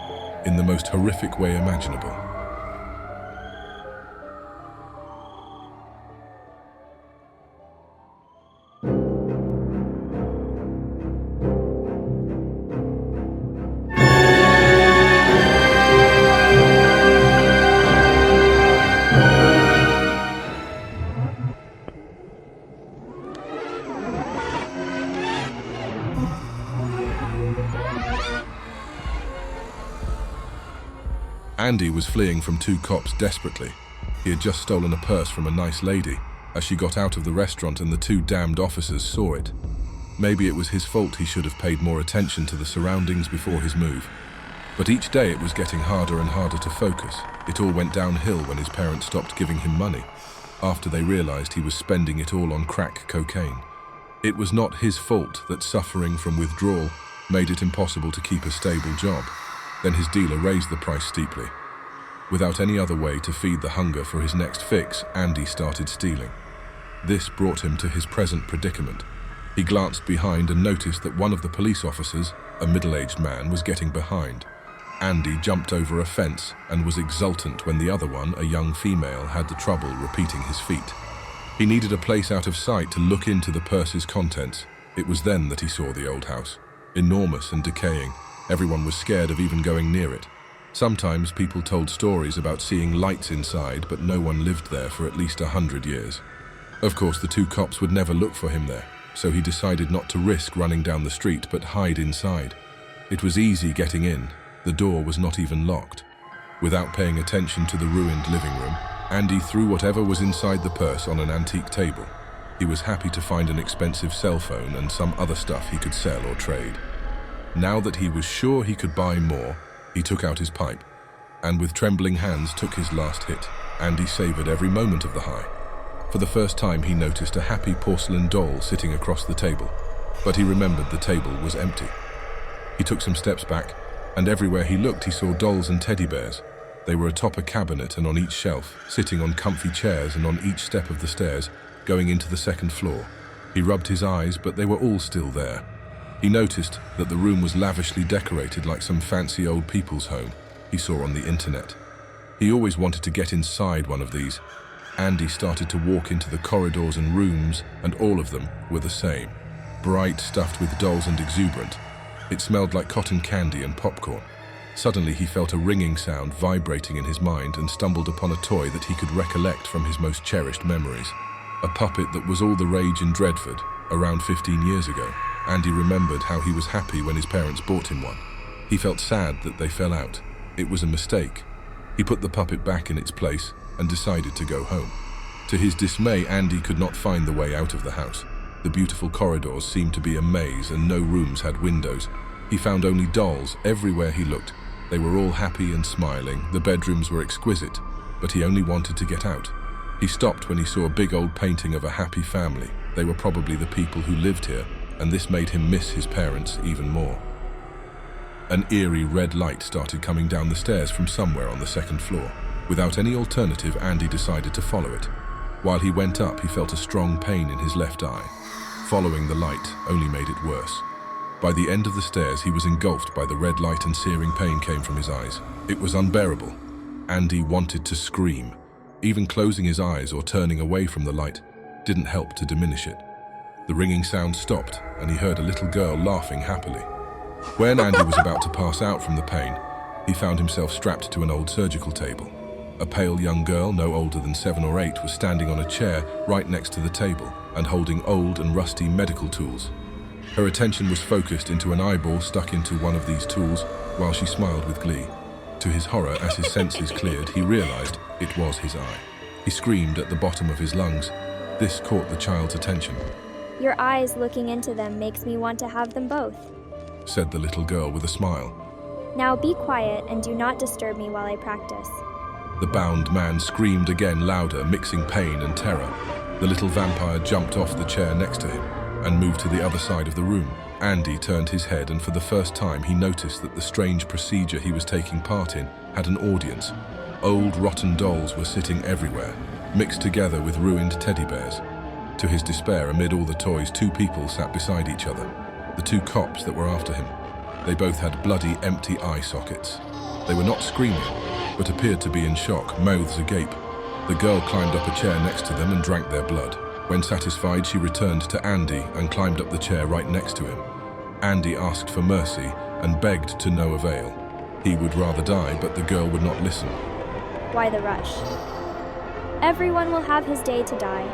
Speaker 3: in the most horrific way imaginable. Andy was fleeing from two cops desperately. He had just stolen a purse from a nice lady as she got out of the restaurant, and the two damned officers saw it. Maybe it was his fault. He should have paid more attention to the surroundings before his move. But each day it was getting harder and harder to focus. It all went downhill when his parents stopped giving him money, after they realized he was spending it all on crack cocaine. It was not his fault that suffering from withdrawal made it impossible to keep a stable job. Then his dealer raised the price steeply. Without any other way to feed the hunger for his next fix, Andy started stealing. This brought him to his present predicament. He glanced behind and noticed that one of the police officers, a middle-aged man, was getting behind. Andy jumped over a fence and was exultant when the other one, a young female, had the trouble repeating his feat. He needed a place out of sight to look into the purse's contents. It was then that he saw the old house, enormous and decaying. Everyone was scared of even going near it. Sometimes people told stories about seeing lights inside, but no one lived there for at least 100 years. Of course, the two cops would never look for him there, so he decided not to risk running down the street but hide inside. It was easy getting in. The door was not even locked. Without paying attention to the ruined living room, Andy threw whatever was inside the purse on an antique table. He was happy to find an expensive cell phone and some other stuff he could sell or trade. Now that he was sure he could buy more, he took out his pipe, and with trembling hands took his last hit. Andy savored every moment of the high. For the first time he noticed a happy porcelain doll sitting across the table, but he remembered the table was empty. He took some steps back, and everywhere he looked he saw dolls and teddy bears. They were atop a cabinet and on each shelf, sitting on comfy chairs and on each step of the stairs, going into the second floor. He rubbed his eyes, but they were all still there. He noticed that the room was lavishly decorated like some fancy old people's home he saw on the internet. He always wanted to get inside one of these. Andy started to walk into the corridors and rooms, and all of them were the same. Bright, stuffed with dolls and exuberant. It smelled like cotton candy and popcorn. Suddenly he felt a ringing sound vibrating in his mind and stumbled upon a toy that he could recollect from his most cherished memories. A puppet that was all the rage in Dredford around 15 years ago. Andy remembered how he was happy when his parents bought him one. He felt sad that they fell out. It was a mistake. He put the puppet back in its place and decided to go home. To his dismay, Andy could not find the way out of the house. The beautiful corridors seemed to be a maze and no rooms had windows. He found only dolls everywhere he looked. They were all happy and smiling. The bedrooms were exquisite, but he only wanted to get out. He stopped when he saw a big old painting of a happy family. They were probably the people who lived here, and this made him miss his parents even more. An eerie red light started coming down the stairs from somewhere on the second floor. Without any alternative, Andy decided to follow it. While he went up, he felt a strong pain in his left eye. Following the light only made it worse. By the end of the stairs, he was engulfed by the red light and searing pain came from his eyes. It was unbearable. Andy wanted to scream. Even closing his eyes or turning away from the light didn't help to diminish it. The ringing sound stopped, and he heard a little girl laughing happily. When Andy was about to pass out from the pain, he found himself strapped to an old surgical table. A pale young girl, no older than 7 or 8, was standing on a chair right next to the table and holding old and rusty medical tools. Her attention was focused into an eyeball stuck into one of these tools while she smiled with glee. To his horror, as his senses cleared, he realized it was his eye. He screamed at the bottom of his lungs. This caught the child's attention.
Speaker 12: Your eyes looking into them makes me want to have them both,
Speaker 3: said the little girl with a smile.
Speaker 12: Now be quiet and do not disturb me while I practice.
Speaker 3: The bound man screamed again, louder, mixing pain and terror. The little vampire jumped off the chair next to him and moved to the other side of the room. Andy turned his head, and for the first time he noticed that the strange procedure he was taking part in had an audience. Old rotten dolls were sitting everywhere, mixed together with ruined teddy bears. To his despair, amid all the toys, two people sat beside each other, the two cops that were after him. They both had bloody, empty eye sockets. They were not screaming, but appeared to be in shock, mouths agape. The girl climbed up a chair next to them and drank their blood. When satisfied, she returned to Andy and climbed up the chair right next to him. Andy asked for mercy and begged to no avail. He would rather die, but the girl would not listen.
Speaker 12: Why the rush? Everyone will have his day to die,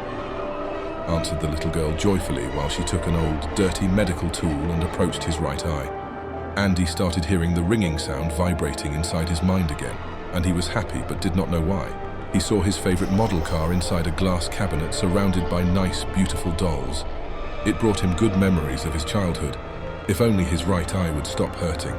Speaker 3: answered the little girl joyfully while she took an old, dirty medical tool and approached his right eye. Andy started hearing the ringing sound vibrating inside his mind again, and he was happy but did not know why. He saw his favorite model car inside a glass cabinet surrounded by nice, beautiful dolls. It brought him good memories of his childhood. If only his right eye would stop hurting.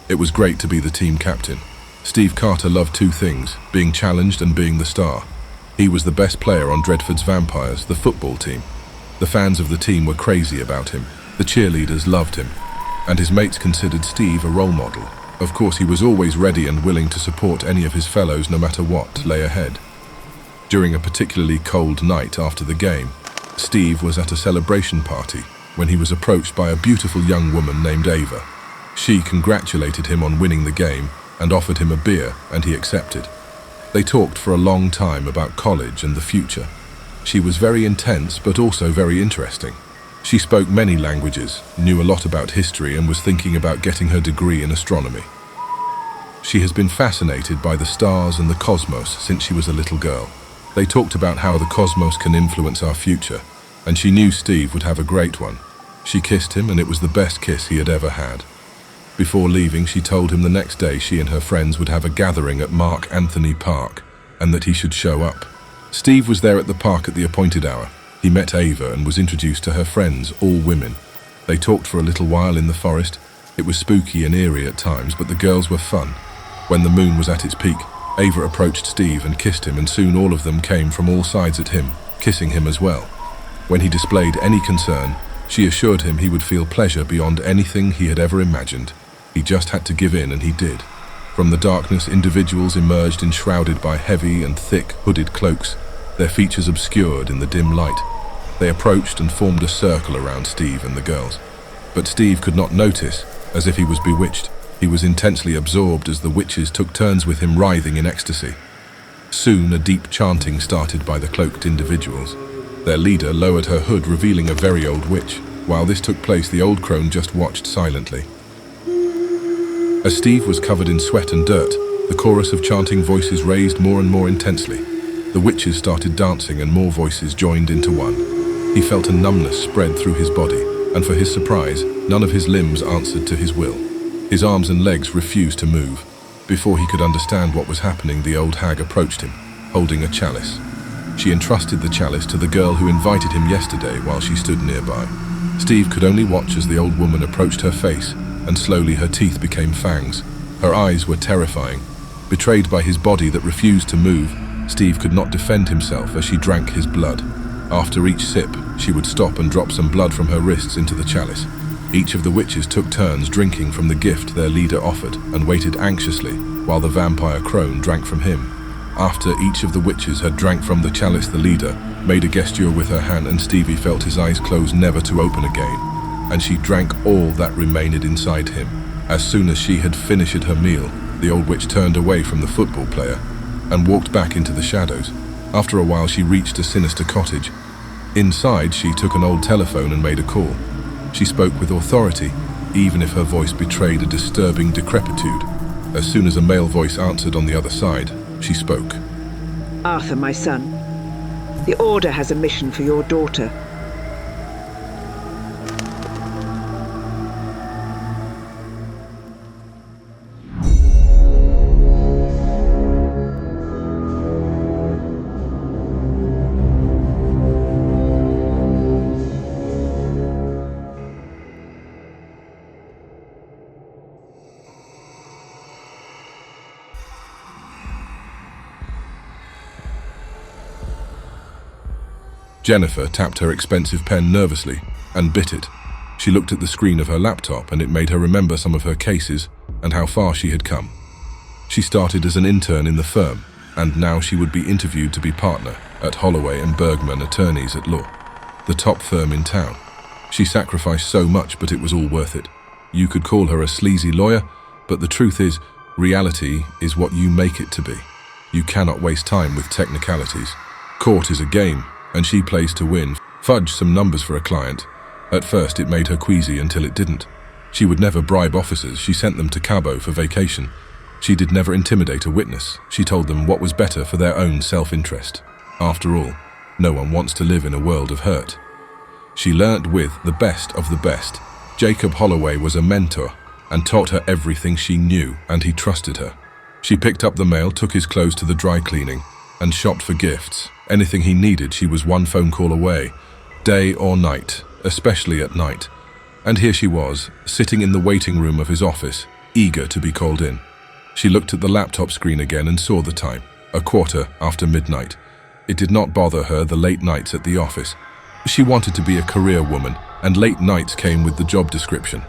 Speaker 3: It was great to be the team captain. Steve Carter loved two things, being challenged and being the star. He was the best player on Dreadford's Vampires, the football team. The fans of the team were crazy about him. The cheerleaders loved him. And his mates considered Steve a role model. Of course, he was always ready and willing to support any of his fellows no matter what lay ahead. During a particularly cold night after the game, Steve was at a celebration party when he was approached by a beautiful young woman named Ava. She congratulated him on winning the game and offered him a beer, and he accepted. They talked for a long time about college and the future. She was very intense but also very interesting. She spoke many languages, knew a lot about history, and was thinking about getting her degree in astronomy. She has been fascinated by the stars and the cosmos since she was a little girl. They talked about how the cosmos can influence our future, and she knew Steve would have a great one. She kissed him, and it was the best kiss he had ever had. Before leaving, she told him the next day she and her friends would have a gathering at Mark Anthony Park, and that he should show up. Steve was there at the park at the appointed hour. He met Ava and was introduced to her friends, all women. They talked for a little while in the forest. It was spooky and eerie at times, but the girls were fun. When the moon was at its peak, Ava approached Steve and kissed him, and soon all of them came from all sides at him, kissing him as well. When he displayed any concern, she assured him he would feel pleasure beyond anything he had ever imagined. He just had to give in, and he did. From the darkness, individuals emerged enshrouded by heavy and thick hooded cloaks, their features obscured in the dim light. They approached and formed a circle around Steve and the girls. But Steve could not notice, as if he was bewitched. He was intensely absorbed as the witches took turns with him, writhing in ecstasy. Soon a deep chanting started by the cloaked individuals. Their leader lowered her hood, revealing a very old witch. While this took place, the old crone just watched silently. As Steve was covered in sweat and dirt, the chorus of chanting voices raised more and more intensely. The witches started dancing and more voices joined into one. He felt a numbness spread through his body, and for his surprise, none of his limbs answered to his will. His arms and legs refused to move. Before he could understand what was happening, the old hag approached him, holding a chalice. She entrusted the chalice to the girl who invited him yesterday while she stood nearby. Steve could only watch as the old woman approached her face, and slowly her teeth became fangs. Her eyes were terrifying. Betrayed by his body that refused to move, Steve could not defend himself as she drank his blood. After each sip, she would stop and drop some blood from her wrists into the chalice. Each of the witches took turns drinking from the gift their leader offered and waited anxiously while the vampire crone drank from him. After each of the witches had drank from the chalice, the leader made a gesture with her hand, and Stevie felt his eyes close, never to open again. and she drank all that remained inside him. As soon as she had finished her meal, the old witch turned away from the football player and walked back into the shadows. After a while, she reached a sinister cottage. Inside, she took an old telephone and made a call. She spoke with authority, even if her voice betrayed a disturbing decrepitude. As soon as a male voice answered on the other side, she spoke.
Speaker 13: Arthur, my son, the Order has a mission for your daughter.
Speaker 3: Jennifer tapped her expensive pen nervously and bit it. She looked at the screen of her laptop and it made her remember some of her cases and how far she had come. She started as an intern in the firm, and now she would be interviewed to be partner at Holloway & Bergman Attorneys at Law, the top firm in town. She sacrificed so much, but it was all worth it. You could call her a sleazy lawyer, but the truth is, reality is what you make it to be. You cannot waste time with technicalities. Court is a game, and she plays to win. Fudge some numbers for a client. At first it made her queasy until it didn't. She would never bribe officers, she sent them to Cabo for vacation. She did never intimidate a witness, she told them what was better for their own self-interest. After all, no one wants to live in a world of hurt. She learnt with the best of the best. Jacob Holloway was a mentor and taught her everything she knew, and he trusted her. She picked up the mail, took his clothes to the dry cleaning, and shopped for gifts. Anything he needed, she was one phone call away, day or night, especially at night. And here she was, sitting in the waiting room of his office, eager to be called in. She looked at the laptop screen again and saw the time, 1:15 midnight. It did not bother her, the late nights at the office. She wanted to be a career woman, and late nights came with the job description.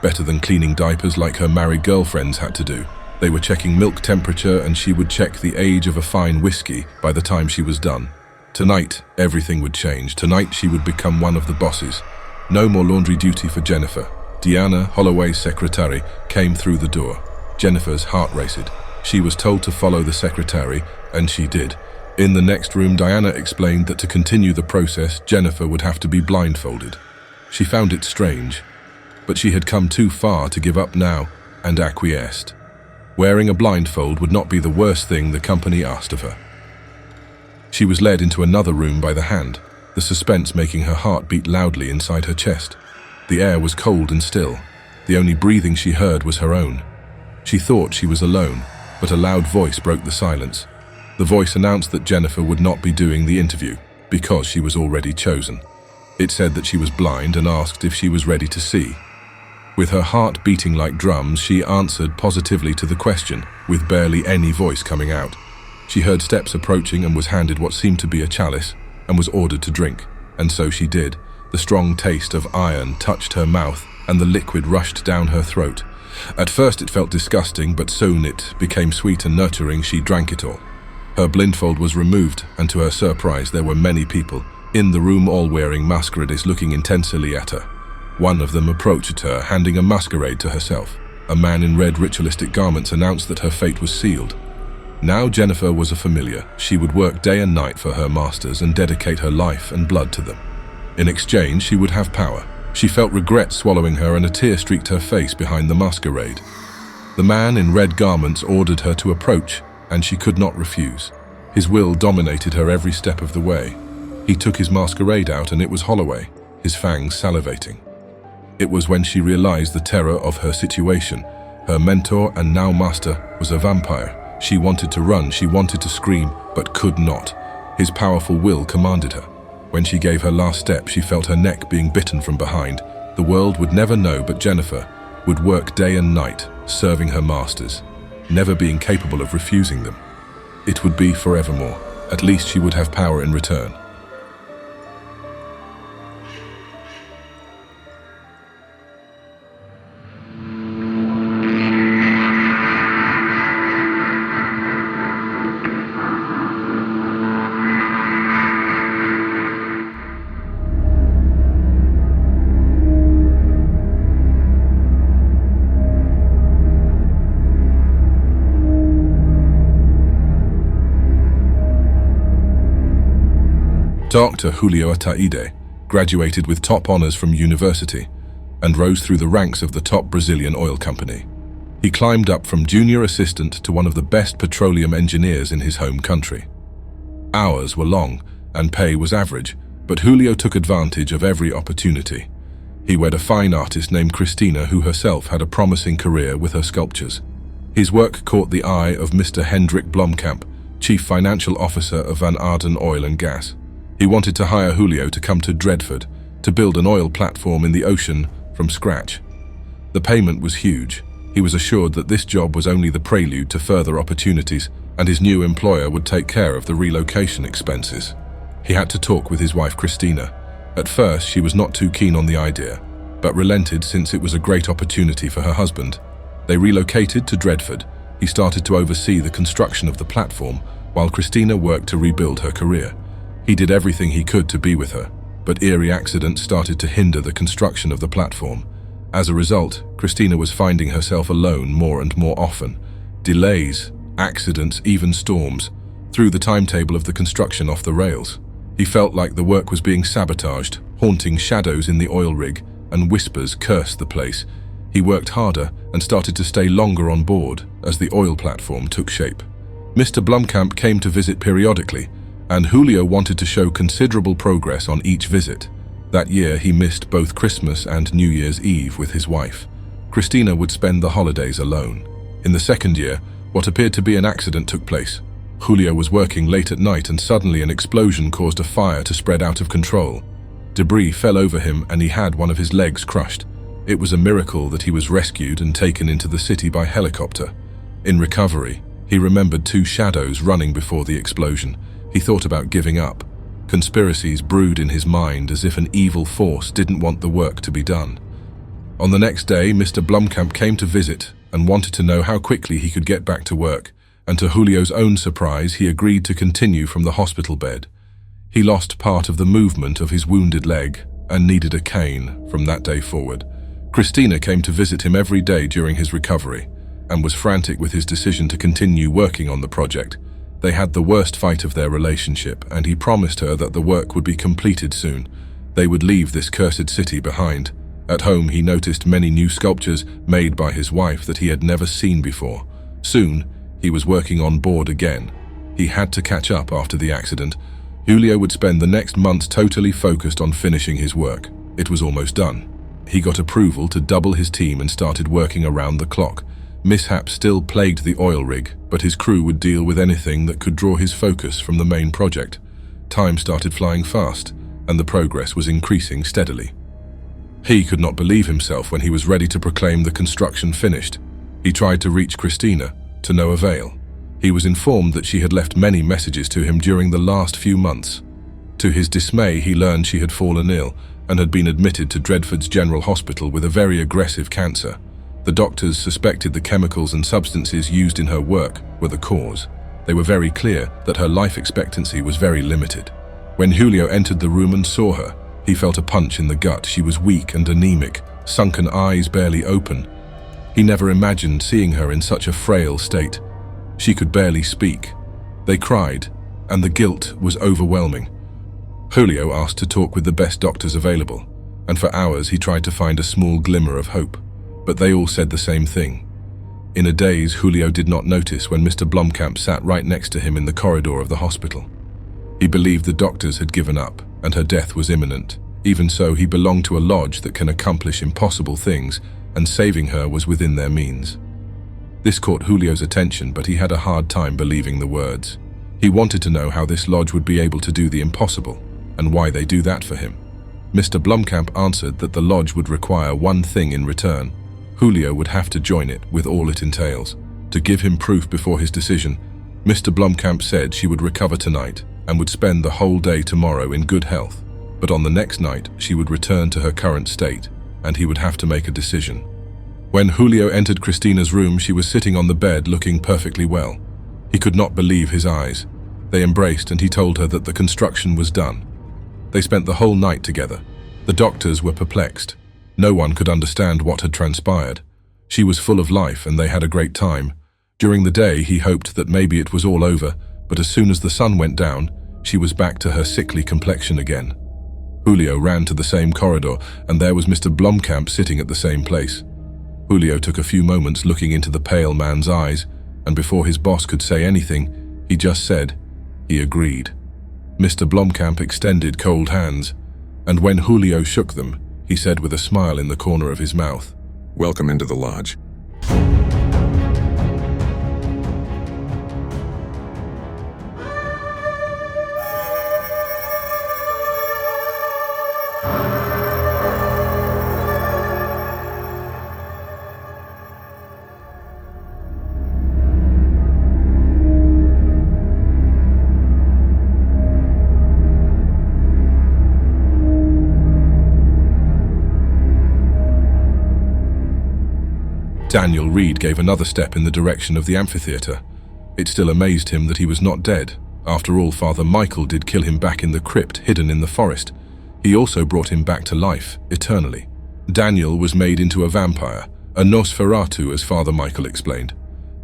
Speaker 3: Better than cleaning diapers like her married girlfriends had to do. They were checking milk temperature, and she would check the age of a fine whiskey by the time she was done. Tonight, everything would change. Tonight, she would become one of the bosses. No more laundry duty for Jennifer. Diana, Holloway's secretary, came through the door. Jennifer's heart raced. She was told to follow the secretary, and she did. In the next room, Diana explained that to continue the process, Jennifer would have to be blindfolded. She found it strange, but she had come too far to give up now, and acquiesced. Wearing a blindfold would not be the worst thing the company asked of her. She was led into another room by the hand, the suspense making her heart beat loudly inside her chest. The air was cold and still. The only breathing she heard was her own. She thought she was alone, but a loud voice broke the silence. The voice announced that Jennifer would not be doing the interview, because she was already chosen. It said that she was blind and asked if she was ready to see. With her heart beating like drums, she answered positively to the question, with barely any voice coming out. She heard steps approaching and was handed what seemed to be a chalice, and was ordered to drink. And so she did. The strong taste of iron touched her mouth, and the liquid rushed down her throat. At first it felt disgusting, but soon it became sweet and nurturing. She drank it all. Her blindfold was removed, and to her surprise there were many people in the room, all wearing masquerades, looking intensely at her. One of them approached her, handing a masquerade to herself. A man in red ritualistic garments announced that her fate was sealed. Now Jennifer was a familiar. She would work day and night for her masters and dedicate her life and blood to them. In exchange, she would have power. She felt regret swallowing her, and a tear streaked her face behind the masquerade. The man in red garments ordered her to approach, and she could not refuse. His will dominated her every step of the way. He took his masquerade out, and it was Holloway, his fangs salivating. It was when she realized the terror of her situation. Her mentor and now master was a vampire. She wanted to run, she wanted to scream, but could not. His powerful will commanded her. When she gave her last step, she felt her neck being bitten from behind. The world would never know, but Jennifer would work day and night, serving her masters, never being capable of refusing them. It would be forevermore. At least she would have power in return. Dr. Julio Ataide graduated with top honors from university and rose through the ranks of the top Brazilian oil company. He climbed up from junior assistant to one of the best petroleum engineers in his home country. Hours were long and pay was average, but Julio took advantage of every opportunity. He wed a fine artist named Christina, who herself had a promising career with her sculptures. His work caught the eye of Mr. Hendrik Blomkamp, chief financial officer of Van Arden Oil and Gas. He wanted to hire Julio to come to Dredford to build an oil platform in the ocean from scratch. The payment was huge. He was assured that this job was only the prelude to further opportunities, and his new employer would take care of the relocation expenses. He had to talk with his wife Christina. At first, she was not too keen on the idea, but relented since it was a great opportunity for her husband. They relocated to Dredford. He started to oversee the construction of the platform, while Christina worked to rebuild her career. He did everything he could to be with her, but eerie accidents started to hinder the construction of the platform. As a result, Christina was finding herself alone more and more often. Delays, accidents, even storms threw the timetable of the construction off the rails. He felt like the work was being sabotaged, haunting shadows in the oil rig, and whispers cursed the place. He worked harder and started to stay longer on board as the oil platform took shape. Mr. Blomkamp came to visit periodically, and Julio wanted to show considerable progress on each visit. That year, he missed both Christmas and New Year's Eve with his wife. Christina would spend the holidays alone. In the second year, what appeared to be an accident took place. Julio was working late at night and suddenly an explosion caused a fire to spread out of control. Debris fell over him and he had one of his legs crushed. It was a miracle that he was rescued and taken into the city by helicopter. In recovery, he remembered two shadows running before the explosion. He thought about giving up. Conspiracies brewed in his mind as if an evil force didn't want the work to be done. On the next day, Mr. Blomkamp came to visit and wanted to know how quickly he could get back to work, and to Julio's own surprise, he agreed to continue from the hospital bed. He lost part of the movement of his wounded leg and needed a cane from that day forward. Christina came to visit him every day during his recovery and was frantic with his decision to continue working on the project. They had the worst fight of their relationship, and he promised her that the work would be completed soon. They would leave this cursed city behind. At home, he noticed many new sculptures made by his wife that he had never seen before. Soon, he was working on board again. He had to catch up after the accident. Julio would spend the next months totally focused on finishing his work. It was almost done. He got approval to double his team and started working around the clock. Mishaps still plagued the oil rig, but his crew would deal with anything that could draw his focus from the main project. Time started flying fast, and the progress was increasing steadily. He could not believe himself when he was ready to proclaim the construction finished. He tried to reach Christina, to no avail. He was informed that she had left many messages to him during the last few months. To his dismay, he learned she had fallen ill and had been admitted to Dredford's General Hospital with a very aggressive cancer. The doctors suspected the chemicals and substances used in her work were the cause. They were very clear that her life expectancy was very limited. When Julio entered the room and saw her, he felt a punch in the gut. She was weak and anemic, sunken eyes barely open. He never imagined seeing her in such a frail state. She could barely speak. They cried, and the guilt was overwhelming. Julio asked to talk with the best doctors available, and for hours he tried to find a small glimmer of hope. But they all said the same thing. In a daze, Julio did not notice when Mr. Blomkamp sat right next to him in the corridor of the hospital. He believed the doctors had given up, and her death was imminent. Even so, he belonged to a lodge that can accomplish impossible things, and saving her was within their means. This caught Julio's attention, but he had a hard time believing the words. He wanted to know how this lodge would be able to do the impossible, and why they do that for him. Mr. Blomkamp answered that the lodge would require one thing in return. Julio would have to join it with all it entails. To give him proof before his decision, Mr. Blomkamp said she would recover tonight and would spend the whole day tomorrow in good health. But on the next night, she would return to her current state, and he would have to make a decision. When Julio entered Christina's room, she was sitting on the bed looking perfectly well. He could not believe his eyes. They embraced, and he told her that the construction was done. They spent the whole night together. The doctors were perplexed. No one could understand what had transpired. She was full of life, and they had a great time. During the day, he hoped that maybe it was all over, but as soon as the sun went down, she was back to her sickly complexion again. Julio ran to the same corridor, and there was Mr. Blomkamp sitting at the same place. Julio took a few moments looking into the pale man's eyes, and before his boss could say anything, he just said he agreed. Mr. Blomkamp extended cold hands, and when Julio shook them, he said with a smile in the corner of his mouth,
Speaker 6: "Welcome into the lodge."
Speaker 3: Daniel Reed gave another step in the direction of the amphitheater. It still amazed him that he was not dead. After all, Father Michael did kill him back in the crypt hidden in the forest. He also brought him back to life, eternally. Daniel was made into a vampire, a Nosferatu, as Father Michael explained.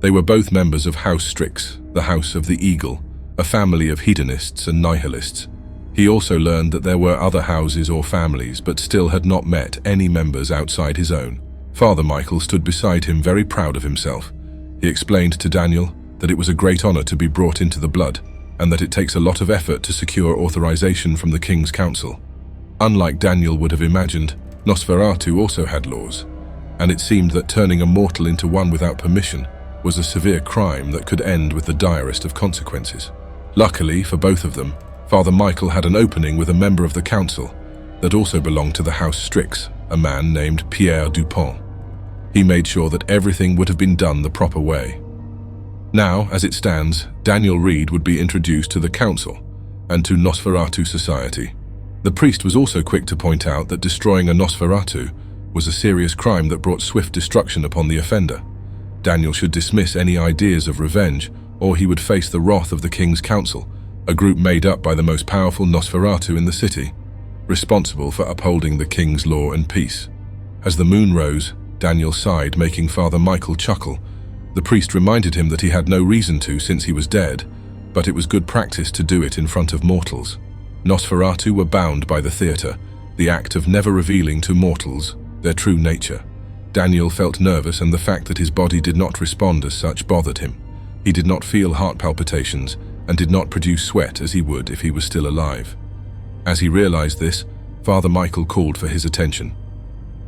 Speaker 3: They were both members of House Strix, the House of the Eagle, a family of hedonists and nihilists. He also learned that there were other houses or families, but still had not met any members outside his own. Father Michael stood beside him, very proud of himself. He explained to Daniel that it was a great honor to be brought into the blood, and that it takes a lot of effort to secure authorization from the King's Council. Unlike Daniel would have imagined, Nosferatu also had laws, and it seemed that turning a mortal into one without permission was a severe crime that could end with the direst of consequences. Luckily for both of them, Father Michael had an opening with a member of the council that also belonged to the House Strix, a man named Pierre Dupont. He made sure that everything would have been done the proper way. Now, as it stands, Daniel Reed would be introduced to the council and to Nosferatu society. The priest was also quick to point out that destroying a Nosferatu was a serious crime that brought swift destruction upon the offender. Daniel should dismiss any ideas of revenge, or he would face the wrath of the King's Council, a group made up by the most powerful Nosferatu in the city, responsible for upholding the King's law and peace. As the moon rose, Daniel sighed, making Father Michael chuckle. The priest reminded him that he had no reason to, since he was dead, but it was good practice to do it in front of mortals. Nosferatu were bound by the theater, the act of never revealing to mortals their true nature. Daniel felt nervous, and the fact that his body did not respond as such bothered him. He did not feel heart palpitations and did not produce sweat as he would if he was still alive. As he realized this, Father Michael called for his attention.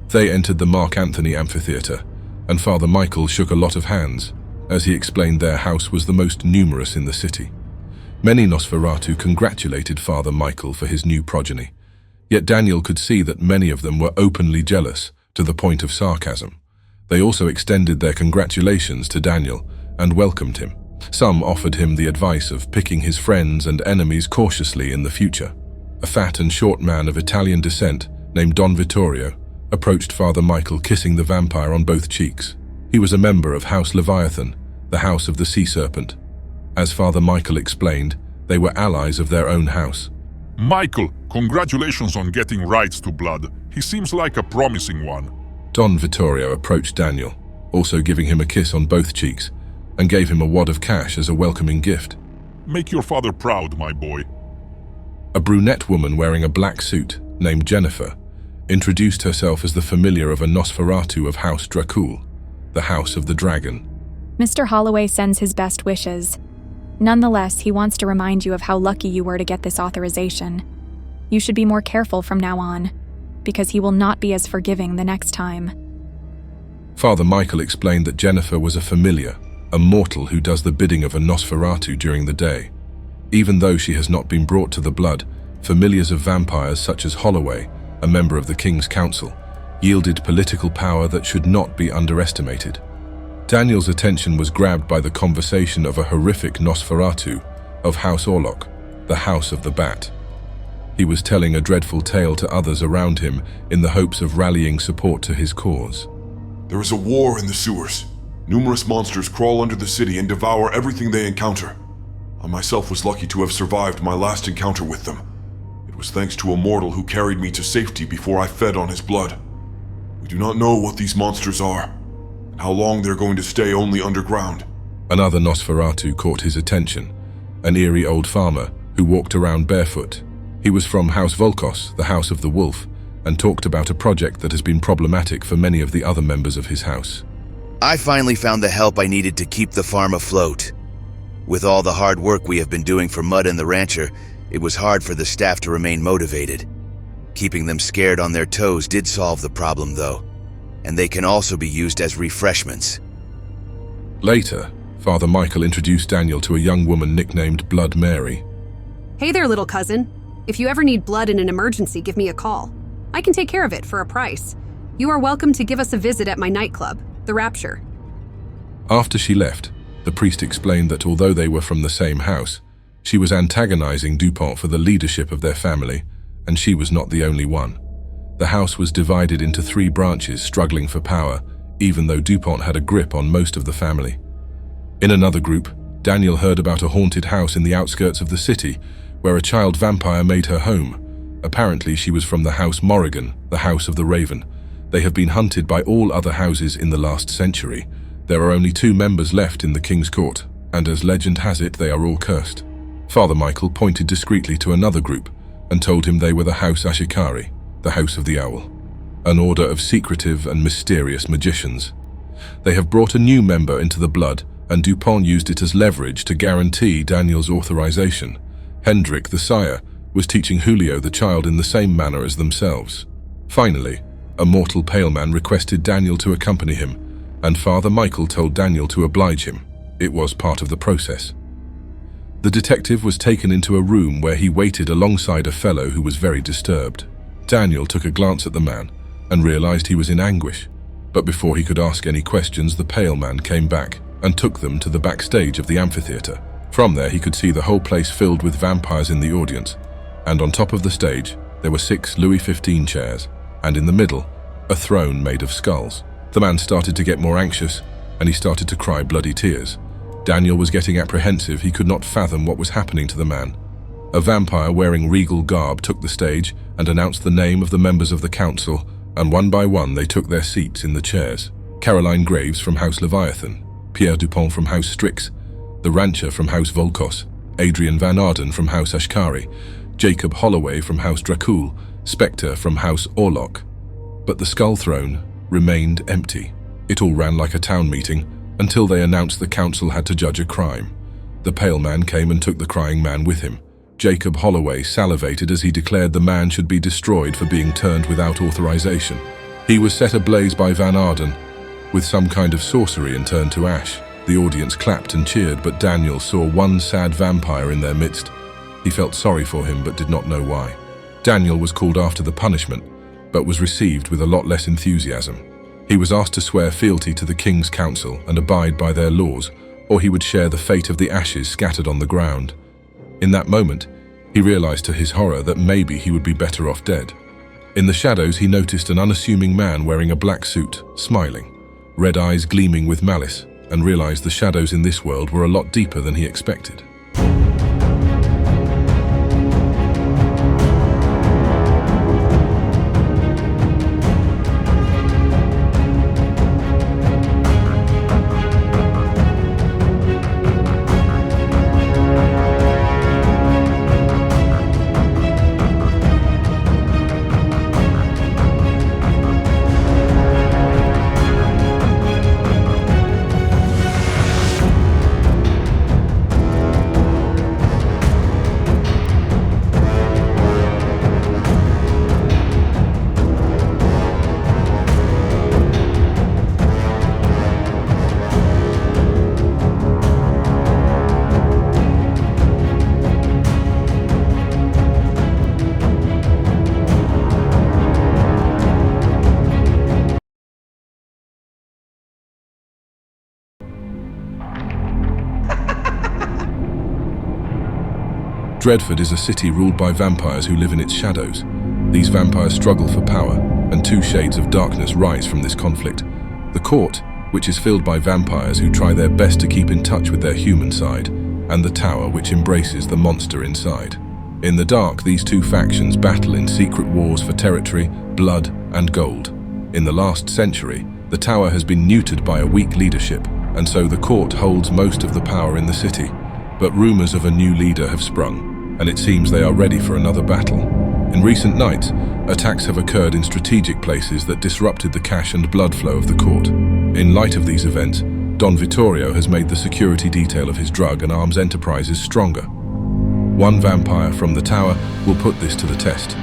Speaker 3: They entered the Mark Anthony Amphitheater, and Father Michael shook a lot of hands, as he explained their house was the most numerous in the city. Many Nosferatu congratulated Father Michael for his new progeny, yet Daniel could see that many of them were openly jealous, to the point of sarcasm. They also extended their congratulations to Daniel and welcomed him. Some offered him the advice of picking his friends and enemies cautiously in the future. A fat and short man of Italian descent, named Don Vittorio, approached Father Michael, kissing the vampire on both cheeks. He was a member of House Leviathan, the House of the Sea Serpent. As Father Michael explained, they were allies of their own house.
Speaker 10: Michael, congratulations on getting rights to blood. He seems like a promising one.
Speaker 3: Don Vittorio approached Daniel, also giving him a kiss on both cheeks, and gave him a wad of cash as a welcoming gift.
Speaker 10: Make your father proud, my boy.
Speaker 3: A brunette woman wearing a black suit, named Jennifer, introduced herself as the familiar of a Nosferatu of House Dracul, the House of the Dragon.
Speaker 14: Mr. Holloway sends his best wishes. Nonetheless, he wants to remind you of how lucky you were to get this authorization. You should be more careful from now on, because he will not be as forgiving the next time.
Speaker 3: Father Michael explained that Jennifer was a familiar, a mortal who does the bidding of a Nosferatu during the day. Even though she has not been brought to the blood, familiars of vampires such as Holloway, a member of the King's Council, yielded political power that should not be underestimated. Daniel's attention was grabbed by the conversation of a horrific Nosferatu of House Orlok, the House of the Bat. He was telling a dreadful tale to others around him in the hopes of rallying support to his cause.
Speaker 15: There is a war in the sewers. Numerous monsters crawl under the city and devour everything they encounter. I myself was lucky to have survived my last encounter with them. It was thanks to a mortal who carried me to safety before I fed on his blood. We do not know what these monsters are, and how long they're going to stay only underground.
Speaker 3: Another Nosferatu caught his attention, an eerie old farmer who walked around barefoot. He was from House Volkos, the House of the Wolf, and talked about a project that has been problematic for many of the other members of his house.
Speaker 9: I finally found the help I needed to keep the farm afloat. With all the hard work we have been doing for Mud and the rancher, it was hard for the staff to remain motivated. Keeping them scared on their toes did solve the problem, though, and they can also be used as refreshments.
Speaker 3: Later, Father Michael introduced Daniel to a young woman nicknamed Blood Mary.
Speaker 16: Hey there, little cousin. If you ever need blood in an emergency, give me a call. I can take care of it for a price. You are welcome to give us a visit at my nightclub, the Rapture.
Speaker 3: After she left, the priest explained that although they were from the same house, she was antagonizing Dupont for the leadership of their family, and she was not the only one. The house was divided into 3 branches struggling for power, even though Dupont had a grip on most of the family. In another group, Daniel heard about a haunted house in the outskirts of the city, where a child vampire made her home. Apparently she was from the House Morrigan, the House of the Raven. They have been hunted by all other houses in the last century. There are only 2 members left in the King's Court, and as legend has it, they are all cursed. Father Michael pointed discreetly to another group and told him they were the House Ashikari, the House of the Owl, an order of secretive and mysterious magicians. They have brought a new member into the blood, and Dupont used it as leverage to guarantee Daniel's authorization. Hendrik, the sire, was teaching Julio the child in the same manner as themselves. Finally, a mortal pale man requested Daniel to accompany him, and Father Michael told Daniel to oblige him. It was part of the process. The detective was taken into a room where he waited alongside a fellow who was very disturbed. Daniel took a glance at the man and realized he was in anguish. But before he could ask any questions, the pale man came back and took them to the backstage of the amphitheater. From there, he could see the whole place filled with vampires in the audience, and on top of the stage, there were 6 Louis XV chairs, and in the middle, a throne made of skulls. The man started to get more anxious, and he started to cry bloody tears. Daniel was getting apprehensive. He could not fathom what was happening to the man. A vampire wearing regal garb took the stage and announced the name of the members of the council, and one by one they took their seats in the chairs. Caroline Graves from House Leviathan, Pierre Dupont from House Strix, the rancher from House Volkos, Adrian Van Arden from House Ashkari, Jacob Holloway from House Dracul, Spectre from House Orlok. But the skull throne remained empty. It all ran like a town meeting until they announced the council had to judge a crime. The pale man came and took the crying man with him. Jacob Holloway salivated as he declared the man should be destroyed for being turned without authorization. He was set ablaze by Van Arden with some kind of sorcery and turned to ash. The audience clapped and cheered, but Daniel saw one sad vampire in their midst. He felt sorry for him but did not know why. Daniel was called after the punishment, but was received with a lot less enthusiasm. He was asked to swear fealty to the King's Council and abide by their laws, or he would share the fate of the ashes scattered on the ground. In that moment, he realized to his horror that maybe he would be better off dead. In the shadows, he noticed an unassuming man wearing a black suit, smiling, red eyes gleaming with malice, and realized the shadows in this world were a lot deeper than he expected. Dreadford is a city ruled by vampires who live in its shadows. These vampires struggle for power, and 2 shades of darkness rise from this conflict. The court, which is filled by vampires who try their best to keep in touch with their human side, and the tower, which embraces the monster inside. In the dark, these 2 factions battle in secret wars for territory, blood, and gold. In the last century, the tower has been neutered by a weak leadership, and so the court holds most of the power in the city. But rumors of a new leader have sprung. and it seems they are ready for another battle. In recent nights, attacks have occurred in strategic places that disrupted the cash and blood flow of the court. In light of these events, Don Vittorio has made the security detail of his drug and arms enterprises stronger. One vampire from the tower will put this to the test.